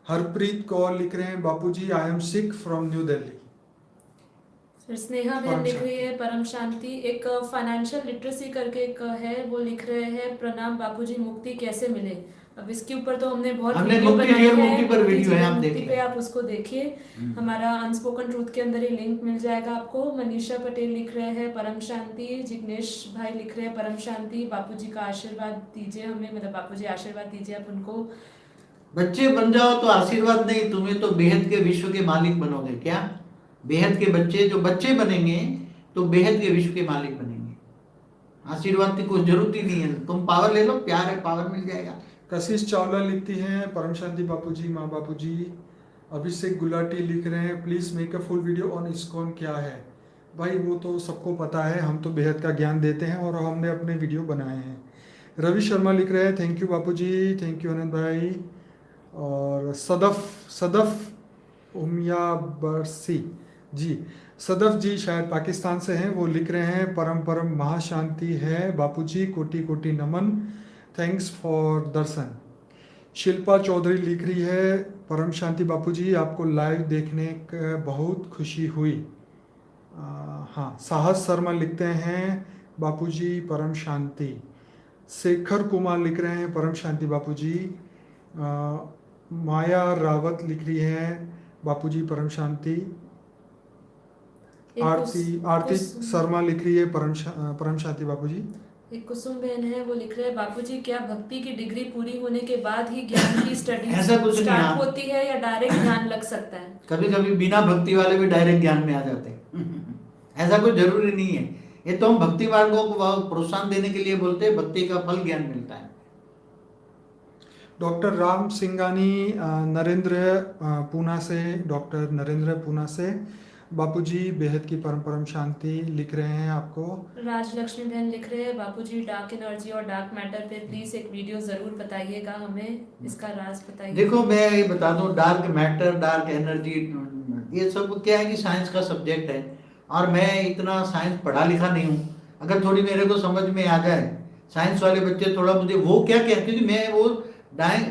हरप्रीत कौर लिख रहे हैं, Bapuji I am sick from new Delhi. फिर स्नेहा बहन लिख रही है परम शांति। एक फाइनेंशियल लिटरेसी करके एक है, वो लिख रहे हैं, प्रणाम बापूजी, मुक्ति कैसे मिले? अब इसके ऊपर तो हमने बहुत वीडियो बनाई है, मुक्ति पर वीडियो है, आप मुक्ति पे आप उसको देखिए, हमारा अनस्पोकन ट्रूथ के अंदर ही लिंक मिल जाएगा आपको। मनीषा पटेल लिख रहे हैं परम शांति। जिग्नेश भाई लिख रहे हैं परम शांति, बापूजी का आशीर्वाद दीजिए हमें, मतलब बापूजी आशीर्वाद दीजिए आप उनको। बच्चे बन जाओ तो आशीर्वाद नहीं, तुम्हें तो बेहद के विश्व के मालिक बनोगे। क्या बेहद के बच्चे जो बच्चे बनेंगे तो बेहद के विश्व के मालिक बनेंगे। आशीर्वाद की कोई जरूरत ही नहीं है, तुम पावर ले लो, प्यार है, पावर मिल जाएगा। कशिश चावला लिखती हैं, परम शांति बापूजी, माँ बापूजी। अभिषेक गुलाटी लिख रहे हैं, please make a full video on ISKCON. क्या है भाई, वो तो सबको पता है, हम तो बेहद का ज्ञान देते हैं और हमने अपने वीडियो बनाए हैं। रवि शर्मा लिख रहे हैं, thank you Bapuji, thank you Anand भाई। और सदफ उमिया बरसी जी, सदफ जी शायद पाकिस्तान से हैं, वो लिख रहे हैं, परम महाशांति है बापूजी, कोटि कोटि नमन, थैंक्स फॉर दर्शन। शिल्पा चौधरी लिख रही है, परम शांति बापूजी, आपको लाइव देखने का बहुत खुशी हुई। हाँ, साहस शर्मा लिखते हैं, बापूजी परम शांति। शेखर कुमार लिख रहे हैं, परम शांति बापूजी। माया रावत लिख रही है, बापूजी परम शांति। आरती शर्मा लिख रही है, परम शांति बापूजी। एक कुसुम बहन है, वो लिख रहे हैं, बापूजी क्या भक्ति की डिग्री पूरी होने के बाद ही ज्ञान की स्टडी स्टार्ट होती है या डायरेक्ट ज्ञान लग सकता है? कभी कभी बिना भक्ति वाले भी डायरेक्ट ज्ञान में आ जाते हैं। ऐसा कोई जरूरी नहीं है। ये तो हम भक्ति मार्गों को प्रोत्साहन देने के लिए बोलते हैं, भक्ति का फल ज्ञान मिलता है। डॉक्टर राम सिंगानी नरेंद्र पूना से, डॉक्टर नरेंद्र पूना से, बापूजी बेहद की परम परम शांति लिख रहे हैं आपको। राजलक्ष्मी बहन लिख रहे हैं, बापूजी डार्क एनर्जी और डार्क मैटर पे प्लीज एक वीडियो जरूर बताइएगा, हमें इसका राज बताइए। देखो मैं ये बता दूं, डार्क मैटर, डार्क एनर्जी, ये सब क्या है कि साइंस का सब्जेक्ट है, और मैं इतना साइंस पढ़ा लिखा नहीं हूँ। अगर थोड़ी मेरे को समझ में आ जाए, साइंस वाले बच्चे थोड़ा मुझे वो क्या कहते हैं, मैं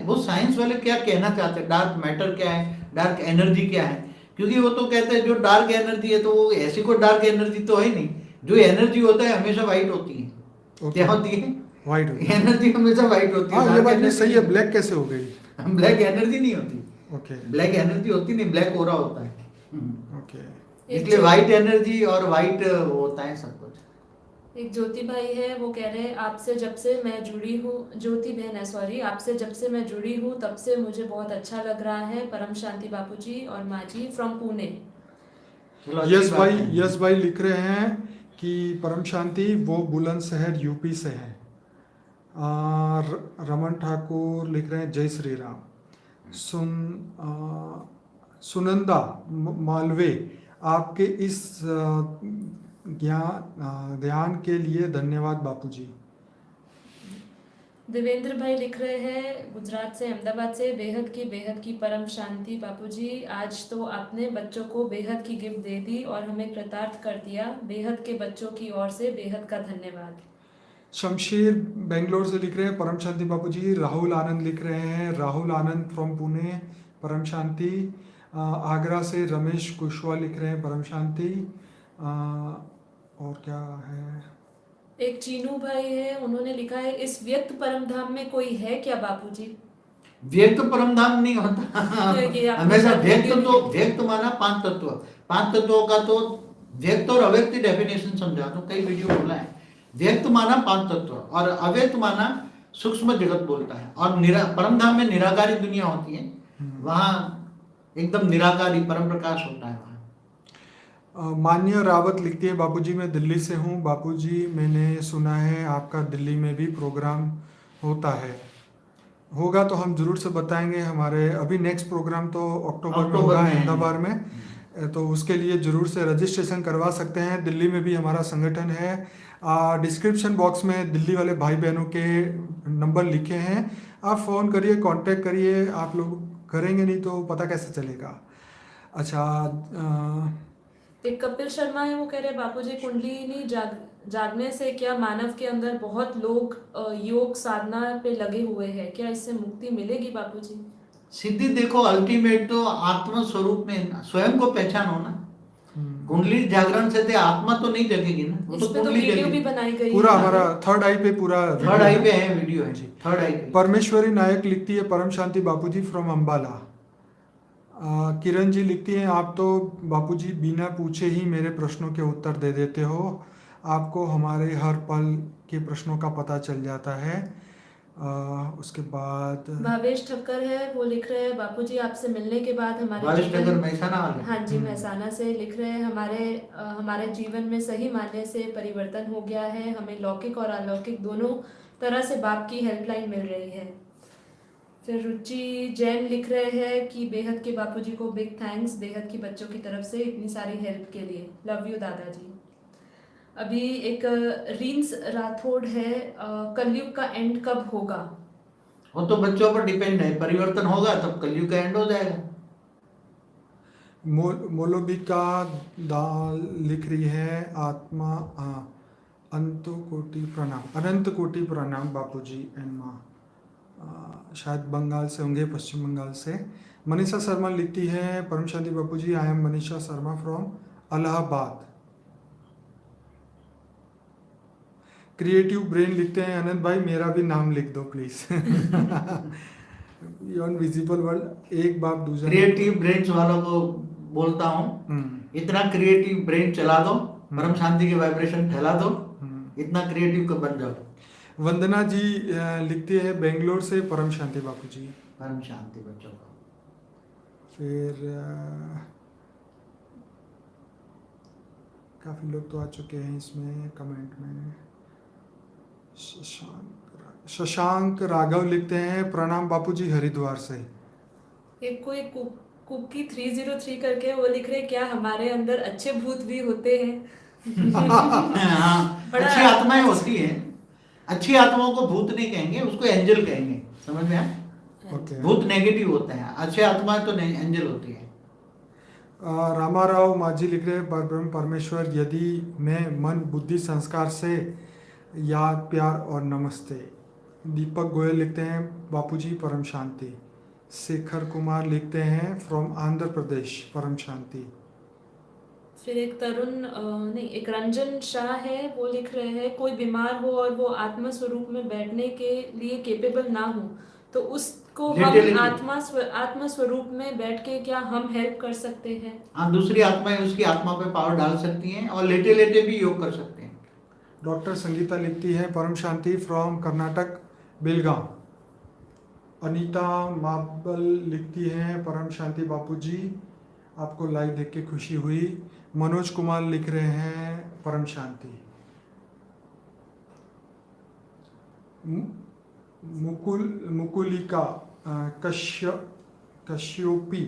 वो साइंस वाले क्या कहना चाहते हैं, डार्क मैटर क्या है, डार्क एनर्जी क्या है, क्योंकि वो तो कहते हैं जो डार्क एनर्जी है, तो वो ऐसी कोई डार्क एनर्जी तो है नहीं। जो एनर्जी होता है हमेशा वाइट होती है। Okay. क्या होती है? वाइट होती है। एनर्जी हमेशा वाइट होती है। हाँ, ये बात भी सही है। ब्लैक कैसे हो गई? ब्लैक एनर्जी नहीं होती। ओके ब्लैक एनर्जी होती नहीं, ब्लैक ओरा होता है। ओके। इसलिए वाइट एनर्जी और वाइट होता है सब कुछ। एक ज्योति भाई है, वो कह रहे हैं आपसे जब से मैं जुड़ी हूँ, ज्योति बहन है सॉरी, आपसे जब से मैं जुड़ी हूँ तब से मुझे बहुत अच्छा लग रहा है। परम शांति बापूजी और माँ जी फ्रॉम पुणे। चलो अच्छी यस बात भाई, है। यस भाई लिख रहे हैं कि परम शांति वो बुलंदशहर यूपी से है। रमन ठाकुर लिख रहे हैं जय श्री राम। सुनंदा मालवे, आपके इस ध्यान के लिए धन्यवाद बापूजी। देवेंद्र भाई लिख रहे हैं गुजरात से, अहमदाबाद से, बेहद की परम शांति बापूजी, आज तो आपने बच्चों को बेहद की गिफ्ट दे दी और हमें कृतार्थ कर दिया। बेहद के बच्चों की ओर से बेहद का धन्यवाद। शमशीर बेंगलोर से लिख रहे हैं परम शांति बापूजी। राहुल आनंद लिख रहे हैं, राहुल आनंद फ्रॉम पुणे, परम शांति। आगरा से रमेश कुशवाहा लिख रहे हैं परम शांति। और क्या है, एक चीनू भाई है, उन्होंने लिखा है इस व्यक्त परम धाम में कोई है क्या बापूजी? व्यक्त परम धाम नहीं होता। ये आपने हमेशा शायद व्यक्त वीडियो तो में- व्यक्त माना पांच तत्व, पांच तत्वों का तो व्यक्त और अव्यक्त डेफिनेशन समझा दूं, कई वीडियो बोला है। व्यक्त माना पांच तत्व और अव्यक्त माना सूक्ष्म जगत बोलता है। और परम धाम में निराकारी दुनिया होती है, वहां एकदम निराकारी परम प्रकाश होता है वहां। मान्य रावत लिखती है बापूजी मैं दिल्ली से हूँ। बापूजी मैंने सुना है आपका दिल्ली में भी प्रोग्राम होता है, होगा तो हम जरूर से बताएंगे। हमारे अभी नेक्स्ट प्रोग्राम तो अक्टूबर में होगा में है। अहमदाबाद में, तो उसके लिए ज़रूर से रजिस्ट्रेशन करवा सकते हैं। दिल्ली में भी हमारा संगठन है। डिस्क्रिप्शन बॉक्स में दिल्ली वाले भाई बहनों के नंबर लिखे हैं, आप फ़ोन करिए, कांटेक्ट करिए। आप लोग करेंगे नहीं तो पता कैसे चलेगा। अच्छा, एक कपिल शर्मा है, वो कह रहे हैं बापूजी कुंडलिनी जागने से क्या मानव के अंदर बहुत लोग योग साधना पे लगे हुए हैं, क्या इससे मुक्ति मिलेगी बापूजी? सिद्धि देखो, अल्टीमेट तो आत्मा स्वरूप में स्वयं को पहचानो ना। कुंडली जागरण से तो आत्मा तो नहीं जगेगी ना, वो इस तो पे तो कुंडली वीडियो भी जगेगी। बनाई गई पूरा है। हमारा थर्ड आई पे पूरा थर्ड आई पे है वीडियो है जी, थर्ड आई पे। परमेश्वरी नायक लिखती है परम शांति बापूजी फ्रॉम अंबाला। किरण जी लिखती हैं आप तो बापूजी बिना पूछे ही मेरे प्रश्नों के उत्तर दे देते हो, आपको हमारे हर पल के प्रश्नों का पता चल जाता है। उसके बाद भावेश ठक्कर है, वो लिख रहे हैं बापूजी आपसे मिलने के बाद हमारे बारिश जीवन- नगर महसाना वाले। हाँ जी, महसाना से लिख रहे हैं हमारे जीवन में सही मायने से परिवर्तन हो गया है। हमें लौकिक और अलौकिक दोनों तरह से बाप की हेल्पलाइन मिल रही है। फिर रुचि जैन लिख रहे हैं कि बेहद के बापूजी को बिग थैंक्स, बेहद की बच्चों की तरफ से इतनी सारी हेल्प के लिए, लव यू दादाजी। अभी एक रीन्स राठौड़ है, कलयुग का एंड कब होगा? वो तो बच्चों पर डिपेंड है, परिवर्तन होगा तब कलयुग का एंड हो जाएगा। मोलोबिका दाल लिख रही है आत्मा अनंत कोटि प्रणाम बापूजी एंड माँ। शायद बंगाल से होंगे, पश्चिम बंगाल से। मनीषा शर्मा लिखती है परम शांति Bapuji, I am Manisha Sharma from Allahabad. Creative brain लिखते हैं अनंत भाई मेरा भी नाम लिख दो प्लीज। बियॉन्ड विजिबल वर्ल्ड, एक बाप दूसरा। क्रिएटिव ब्रेन्स वालों को बोलता हूँ, इतना क्रिएटिव ब्रेन चला दो, परम शांति के वाइब्रेशन फैला दो, इतना क्रिएटिव को बन जाओ। वंदना जी लिखती है बेंगलोर से परम शांति बापूजी। परम शांति बच्चों को। फिर काफ़ी लोग तो आ चुके हैं इसमें कमेंट में। शशांक राघव लिखते हैं प्रणाम बापूजी हरिद्वार से। एक कोई कुकी 303 करके वो लिख रहे क्या हमारे अंदर अच्छे भूत भी होते हैं? हाँ, बड़ा अच्छी आत्माएं होती हैं। अच्छी आत्माओं को भूत नहीं कहेंगे, उसको एंजल कहेंगे। समझ में आया? ओके। भूत नेगेटिव होते हैं, अच्छे आत्माएं तो नहीं, एंजल होती है। रामाराव माझी लिख रहे हैं परब्रह्म परमेश्वर यदि मैं मन बुद्धि संस्कार से याद प्यार और नमस्ते। दीपक गोयल लिखते हैं बापूजी परम शांति। शेखर कुमार लिखते हैं फ्रॉम आंध्र प्रदेश परम शांति। फिर एक तरुण नहीं एक रंजन शाह है, वो लिख रहे हैं कोई बीमार हो और वो आत्मा स्वरूप में बैठने के लिए केपेबल ना हो तो उसको हम आत्मा स्वरूप में बैठ के क्या हम हेल्प कर सकते हैं? हाँ, दूसरी आत्माएं उसकी आत्मा पे पावर डाल सकती हैं और लेटे लेटे भी योग कर सकते हैं। डॉक्टर संगीता लिखती है परम शांति फ्रॉम कर्नाटक बेलगांव। अनीता माबल लिखती है परम शांति बापूजी आपको लाइव देख के खुशी हुई। मनोज कुमार लिख रहे हैं परम शांति। मुकुलिका कश्योपी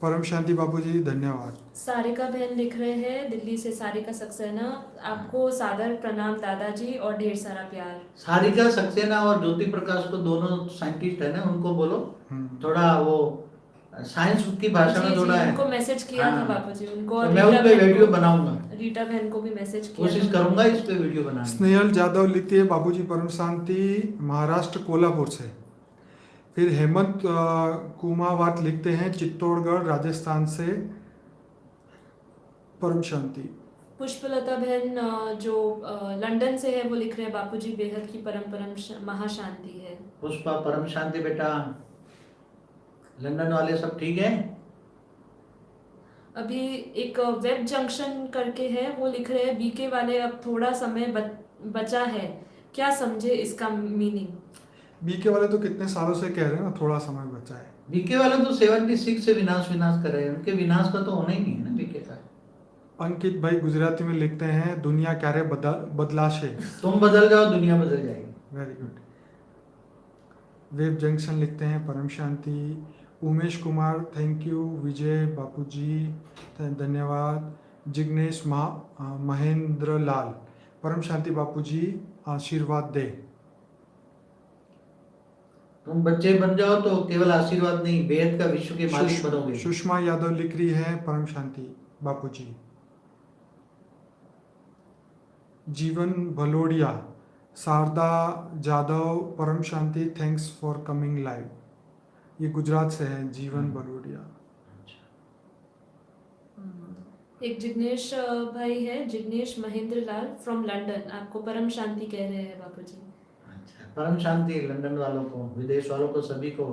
परम शांति बापूजी धन्यवाद। सारिका बहन लिख रहे हैं दिल्ली से, सारिका सक्सेना आपको सादर प्रणाम दादाजी और ढेर सारा प्यार। सारिका सक्सेना और ज्योति प्रकाश को दोनों साइंटिस्ट है ना, उनको बोलो थोड़ा वो साइंस की भाषा में थोड़ा है। उनको मैसेज किया था बापूजी उनको, तो मैं उस पे वीडियो बनाऊंगा, रीटा बहन को भी मैसेज किया, कोशिश करूंगा इस पे वीडियो बनाने। स्नेहल जादव लिखती है बाबूजी परम शांति महाराष्ट्र कोल्हापुर से। फिर हेमंत कुमावत लिखते हैं चित्तौड़गढ़ राजस्थान से परम शांति। पुष्पलता बहन जो लंदन से है वो लिख रहे हैं बापूजी बेहद की परम परम महाशांति है। पुष्पा परम शांति बेटा। लंदन वाले सब ठीक है? अभी एक वेब जंक्शन करके है, वो लिख रहे हैं बीके वाले अब थोड़ा समय बचा है, क्या समझे इसका मीनिंग? बीके वाले तो कितने सालों से कह रहे हैं ना थोड़ा समय बचा है। बीके वाले तो 76 से विनाश कर रहे हैं, उनके विनाश का तो होना ही नहीं है ना बीके का। अंकित भाई गुजराती में लिखते हैं दुनिया क्यारे बदलाशे। तुम बदल जाओ दुनिया बदल जाएगी। Very good. वेब जंक्शन लिखते हैं परम शांति। Umesh Kumar thank you. विजय बापूजी धन्यवाद। जिग्नेश महेंद्र लाल परम शांति बापूजी आशीर्वाद दे। तुम बच्चे बन जाओ तो केवल आशीर्वाद नहीं, बेहद का विश्व के मालिक बनोगे। सुषमा यादव लिख रही है परम शांति बापूजी। जीवन भलोड़िया शारदा जादव परम शांति थैंक्स फॉर कमिंग लाइव। ये गुजरात से है जीवन भलोड़िया। एक जिग्नेश भाई है, जिग्नेश महेंद्र लाल फ्रॉम लंदन, आपको परम शांति कह रहे हैं बापूजी। अच्छा, परम शांति लंदन वालों को, विदेश वालों को, सभी को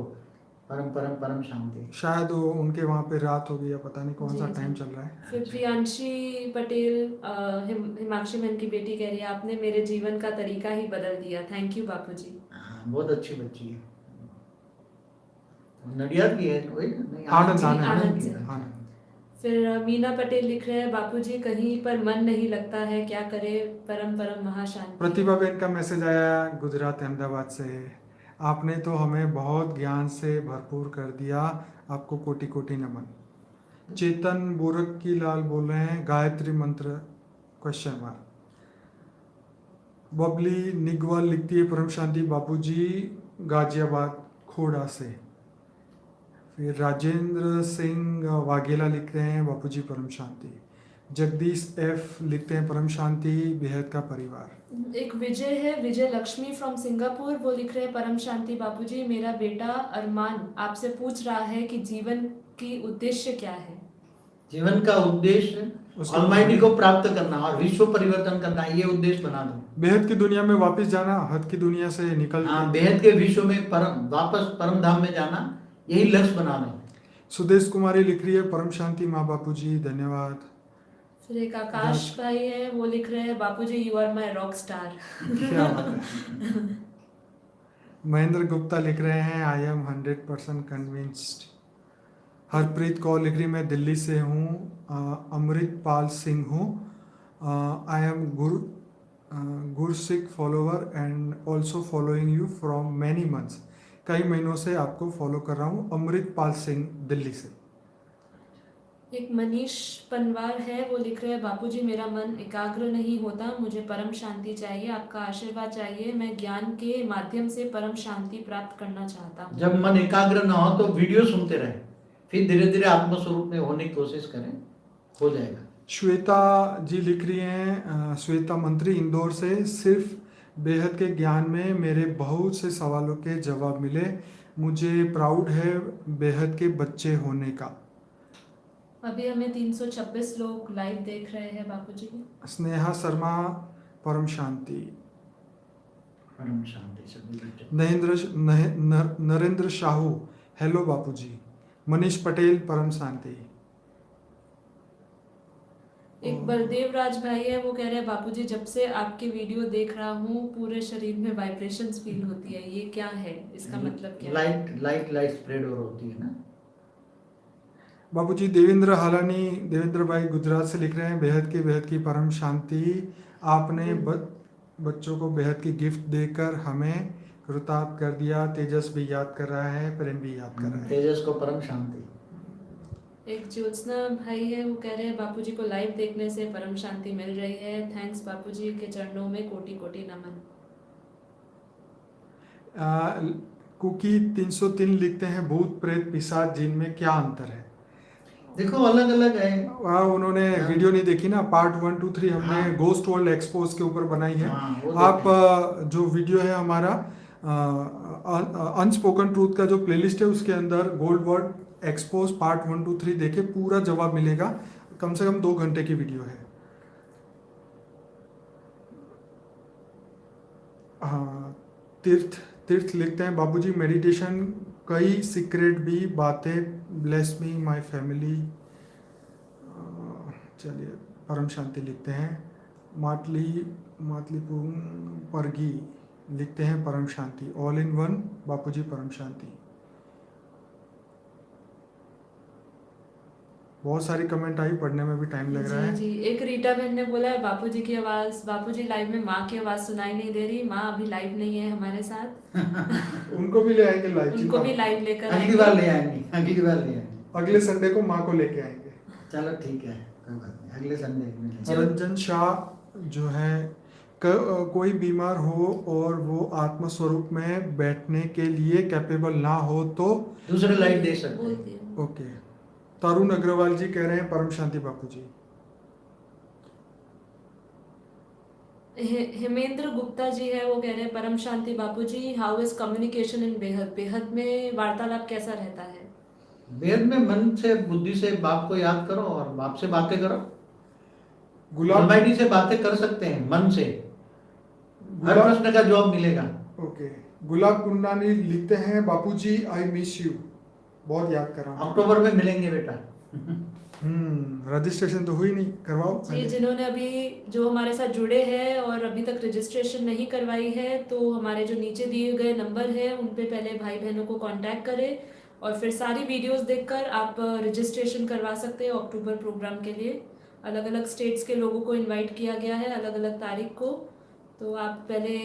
परम परम परम शांति। शायद वो उनके वहाँ पे रात हो गई या पता नहीं कौन सा टाइम चल रहा है। फिर प्रियांशी पटेल हिमाक्षी बहन की बेटी कह रही है आपने मेरे जीवन का तरीका ही बदल दिया, थैंक यू बापूजी। बहुत अच्छी बच्ची है, नडियाद की है, आनंद से। फिर मीना पटेल लिख रहे हैं बापूजी कहीं पर मन नहीं लगता है, क्या करे, परम परम महाशांति। प्रतिभा बहन का मैसेज आया गुजरात अहमदाबाद से। आपने तो हमें बहुत ज्ञान से भरपूर कर दिया, आपको कोटि कोटि नमन। चेतन बोरक की लाल बोल रहे हैं गायत्री मंत्र क्वेश्चन मार्क। बबली निगवाल लिखती है परम शांति बापूजी गाजियाबाद खोड़ा से। फिर राजेंद्र सिंह वाघेला लिखते हैं बापूजी परम शांति। जगदीश एफ लिखते हैं परम शांति बेहद का परिवार। एक विजय है, विजय लक्ष्मी फ्रॉम सिंगापुर, वो लिख रहे हैं परम शांति बापूजी मेरा बेटा अरमान आपसे पूछ रहा है कि जीवन की उद्देश्य क्या है। जीवन का उद्देश्य ऑलमाइटी को प्राप्त करना और विश्व परिवर्तन करना, ये उद्देश्य बना दो। बेहद की दुनिया में वापस जाना, हद की दुनिया से निकल बेहद के विश्व में वापस परम धाम में जाना, यही लक्ष्य बना दो। सुदेश कुमारी लिख रही है परम शांति माँ बापूजी धन्यवाद। फिर एक आकाश भाई है, वो लिख रहे हैं Bapuji you are my rock star. क्या बात है। महेंद्र गुप्ता लिख रहे हैं I am 100% convinced. Harpreet Kaur लिख रही मैं दिल्ली से हूँ। अमृतपाल सिंह हूँ I am Gursikh follower and also following you from many months. कई महीनों से आपको फॉलो कर रहा हूँ। अमृतपाल सिंह दिल्ली से। एक मनीष पनवार है, वो लिख रहे हैं बापूजी मेरा मन एकाग्र नहीं होता, मुझे परम शांति चाहिए, आपका आशीर्वाद चाहिए, मैं ज्ञान के माध्यम से परम शांति प्राप्त करना चाहता हूँ। जब मन एकाग्र ना हो तो वीडियो सुनते रहे, फिर धीरे धीरे आत्मस्वरूप में होने की कोशिश करें, हो जाएगा। श्वेता जी लिख रही हैं, श्वेता मंत्री इंदौर से, सिर्फ बेहद के ज्ञान में मेरे बहुत से सवालों के जवाब मिले, मुझे प्राउड है बेहद के बच्चे होने का। अभी हमें 326 लोग लाइव देख रहे हैं बापूजी। स्नेहा शर्मा परम शांति। परम शांति सभी बच्चों। नरेंद्र शाहू हेलो बापूजी। मनीष पटेल परम शांति। एक बलदेव राज भाई है, वो कह रहे हैं बापूजी जब से आपकी वीडियो देख रहा हूँ पूरे शरीर में वाइब्रेशंस फील होती है, ये क्या है, इसका मतलब क्या है? लाइट स्प्रेड और होती है ना। बाबूजी देवेंद्र हालानी, देवेंद्र भाई गुजरात से लिख रहे हैं, बेहद की परम शांति, आपने बच्चों को बेहद की गिफ्ट देकर हमें कृतार्थ कर दिया। तेजस भी याद कर रहा है, प्रेम भी याद कर रहा है। तेजस को परम शांति। एक ज्योत्सना भाई है, वो कह रहे हैं बापूजी को लाइव देखने से परम शांति मिल रही है, थैंक्स बापूजी के चरणों में कोटि कोटि नमन। कुकी 303 लिखते हैं, भूत प्रेत पिशाच जिन में क्या अंतर है? देखो अलग अलग है। उन्होंने वीडियो नहीं देखी ना, पार्ट 1, 2, 3 हमने गोस्ट वर्ल्ड एक्सपोज के ऊपर बनाई है। आप जो वीडियो है हमारा अनस्पोकन ट्रूथ का जो प्लेलिस्ट है उसके अंदर गोल्ड वर्ल्ड एक्सपोज पार्ट 1, 2, 3 देखे, पूरा जवाब मिलेगा। कम से कम 2 घंटे की वीडियो है। हाँ, तीर्थ लिखते हैं बाबूजी मेडिटेशन कई सीक्रेट भी बातें, ब्लेस मी माय फैमिली। चलिए परम शांति लिखते हैं। मातली परगी लिखते हैं परम शांति, ऑल इन वन बापूजी परम शांति। बहुत सारी कमेंट आई, पढ़ने में भी टाइम लग रहा है। जी, एक रीटा बहन ने बोला है बापूजी की आवाज, बापूजी लाइव में माँ की आवाज सुनाई नहीं दे रही, माँ अभी लाइव नहीं है हमारे साथ। उनको भी ले आएंगे लाइव। उनको भी लाइव लेकर अगली बार ले आएंगे। अगले संडे को माँ को लेके आएंगे। चलो ठीक है, कोई बात नहीं, अगले संडे। रंजन शाह जो है, कोई बीमार हो और वो आत्म स्वरूप में बैठने के लिए कैपेबल ना हो तो दूसरे लाइव दे सकते हैं। ओके। तरुण अग्रवाल जी कह रहे हैं परम शांति बापूजी। हेमेंद्र गुप्ता जी है, वो कह रहे हैं परम शांति बापूजी, हाउ इज कम्युनिकेशन इन बेहद, बेहद में वार्तालाप कैसा रहता है? बेहद में मन से बुद्धि से बाप को याद करो और बाप से बातें करो। गुलाब से बातें कर सकते हैं मन से, हर प्रश्न का जवाब मिलेगा। ओके। गुलाब कुंडानी लिखते हैं बापूजी आई मिस यू, बहुत याद कर रहा हूँ। अक्टूबर में मिलेंगे बेटा। रजिस्ट्रेशन तो हुई नहीं, करवाओ जी। जिन्होंने अभी जो हमारे साथ जुड़े हैं और अभी तक रजिस्ट्रेशन नहीं करवाई है, तो हमारे जो नीचे दिए गए नंबर है उन पे पहले भाई बहनों को कांटेक्ट करें और फिर सारी वीडियोस देखकर आप रजिस्ट्रेशन करवा सकते हैं अक्टूबर प्रोग्राम के लिए। अलग अलग स्टेट्स के लोगों को इनवाइट किया गया है अलग अलग तारीख को, तो आप पहले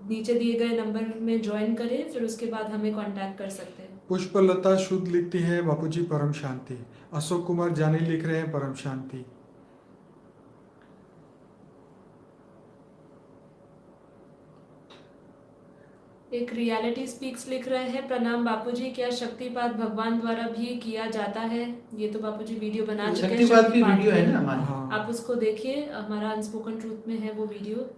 नीचे दिए गए नंबर में ज्वाइन करें, फिर उसके बाद हमें कांटेक्ट कर सकते हैं। पुष्पलता शुद्ध लिखती है बापूजी परम शांति। अशोक कुमार जानी लिख रहे हैं परम शांति। एक रियलिटी स्पीक्स लिख रहे हैं प्रणाम बापूजी, क्या शक्तिपात भगवान द्वारा भी किया जाता है? ये तो बापूजी वीडियो बना चुके हैं, शक्तिपात की वीडियो है ना हमारी। हाँ। आप उसको देखिए, हमारा अनस्पोकन ट्रूथ में है वो वीडियो।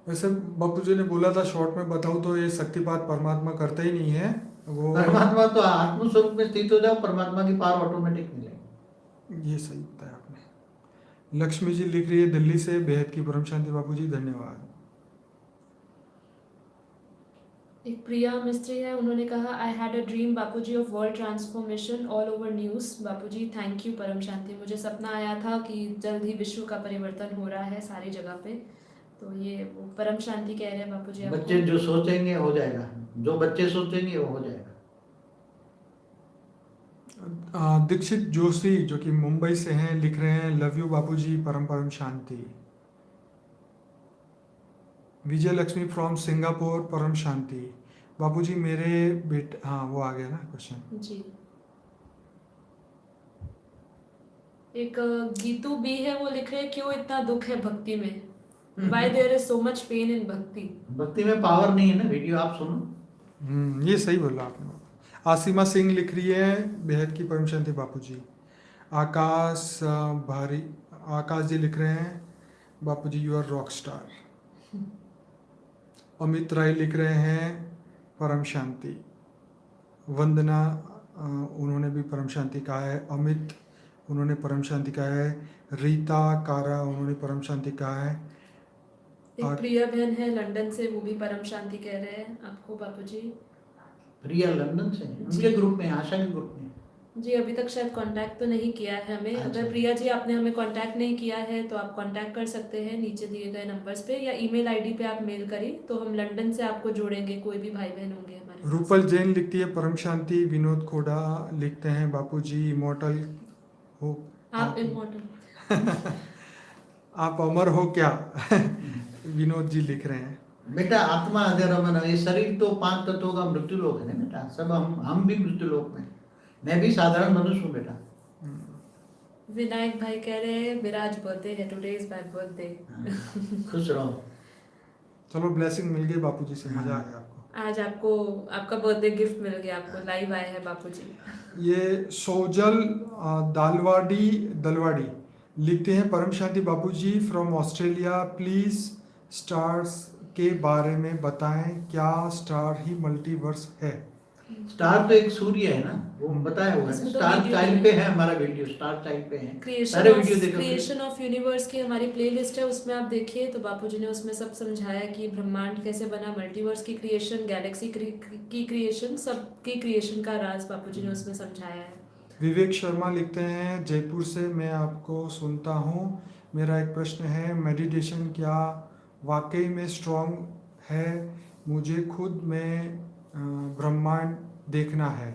वैसे बापूजी ने बोला था शॉर्ट में बताऊं तो ये शक्तिपात परमात्मा करते ही नहीं है वो। परमात्मा तो आत्म स्वरूप में स्थित हो जाओ, परमात्मा की पावर ऑटोमेटिक मिलेगी। ये सही बताया आपने। लक्ष्मी जी लिख रही है दिल्ली से, बेहद की परम शांति बापूजी धन्यवाद। एक प्रिया मिस्त्री है, उन्होंने कहा I had a dream Bapuji of world transformation all over news, Bapuji thank you परम शांति। मुझे सपना आया था कि जल्द ही विश्व का परिवर्तन हो रहा है सारी जगह पे, तो ये वो परम शांति कह रहे हैं बापूजी। बच्चे जो सोचेंगे हो जाएगा, जो बच्चे सोचेंगे वो हो जाएगा। दीक्षित जोशी जो कि मुंबई से हैं लिख रहे हैं लव यू बापूजी परम परम शांति। विजय लक्ष्मी फ्रॉम सिंगापुर, परम शांति। बापूजी मेरे बेटे, हाँ वो आ गया ना क्वेश्चन। जी। एक गीतू बी है, वो लिख रहे हैं क्यों इतना दुख है भक्ति में, why there is so much pain in bhakti. भक्ति में पावर नहीं है ना, वीडियो आप सुनो। ये सही बोला आपने। आसिमा सिंह लिख रही है, बेहद की परम शांति बापूजी। आकाश भारी, आकाश जी लिख रहे हैं, Bapuji you are rock star. Amit Rai लिख रहे हैं परम शांति। वंदना उन्होंने भी परम शांति कहा है। अमित उन्होंने परम शांति कहा है। रीता कारा उन्होंने परम शांति कहा है। एक और प्रिया बहन है लंदन से, वो भी परम शांति कह रहे हैं आपको बापूजी। प्रिया लंदन से, उनके जी। ग्रुप में, आशा के ग्रुप में। जी अभी तक शायद कांटेक्ट तो नहीं किया है हमें। अच्छा। अगर प्रिया जी आपने हमें कांटेक्ट नहीं किया है तो आप कांटेक्ट कर सकते हैं नीचे दिए गए नंबर्स पे, या ईमेल आईडी पे आप मेल करें तो हम लंदन से आपको जोड़ेंगे, कोई भी भाई बहन होंगे हमारे पास। रूपल जैन लिखती है परम शांति। विनोद खोड़ा लिखते हैं बापूजी इमोर्टल हो आप इम्पोर्टेंट। आप अमर हो क्या? विनोद जी लिख रहे हैं। बेटा आत्मा अजर अमर है, ये शरीर तो 5 तत्वों का मृत्यु लोक है ना बेटा, सब हम भी मृत्यु लोक में। मैं भी साधारण मनुष्य हूँ बेटा। विनायक भाई कह रहे हैं विराज बर्थडे है, टुडे इज माय बर्थडे। खुश रहो। चलो ब्लेसिंग मिल गई बापूजी से, मजा आ गया आपको। आज आपको आपका बर्थडे गिफ्ट मिल गया, आपको लाइव आए हैं बापूजी। ये सोजल दालवाड़ी दलवाड़ी लिखते हैं परम शांति बापूजी फ्रॉम ऑस्ट्रेलिया, प्लीज स्टार्स के बारे में बताएं, क्या स्टार ही मल्टीवर्स है? स्टार तो एक सूर्य है ना, वो बताया हुआ है। इसमें तो स्टार वीडियो चाइल्ड है। पे है हमारा वीडियो, स्टार चाइल्ड पे है, सारे वीडियो देखो। क्रिएशन ऑफ यूनिवर्स की हमारी प्लेलिस्ट है, उसमें आप देखिए तो बापूजी ने उसमें सब समझाया कि ब्रह्मांड कैसे बना, मल्टीवर्स की क्रिएशन, गैलेक्सी की क्रिएशन, सब की क्रिएशन का राज बापूजी ने उसमें समझाया है। विवेक शर्मा लिखते हैं जयपुर से, मैं आपको सुनता हूँ, मेरा एक प्रश्न है, मेडिटेशन क्या वाकई में स्ट्रॉन्ग है? मुझे खुद में ब्रह्मांड देखना है।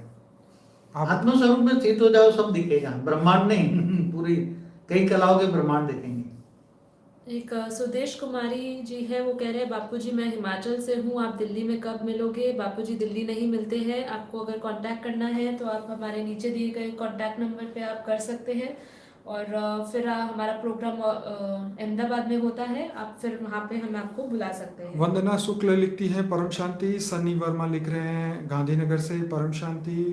आप आत्मस्वरूप में स्थित हो जाओ, सब दिखेगा, ब्रह्मांड नहीं पूरी कई कलाओं के ब्रह्मांड दिखेंगे। एक सुदेश कुमारी जी है, वो कह रहे हैं बापूजी मैं हिमाचल से हूँ, आप दिल्ली में कब मिलोगे? बापूजी दिल्ली नहीं मिलते हैं, आपको अगर कांटेक्ट करना है तो आप हमारे नीचे दिए गए कांटेक्ट नंबर पे आप कर सकते हैं। और फिर हमारा प्रोग्राम अहमदाबाद में होता है, आप फिर वहाँ पे हम आपको बुला सकते हैं। वंदना शुक्ल लिखती है परम शांति। सनी वर्मा लिख रहे हैं गांधीनगर से परम शांति।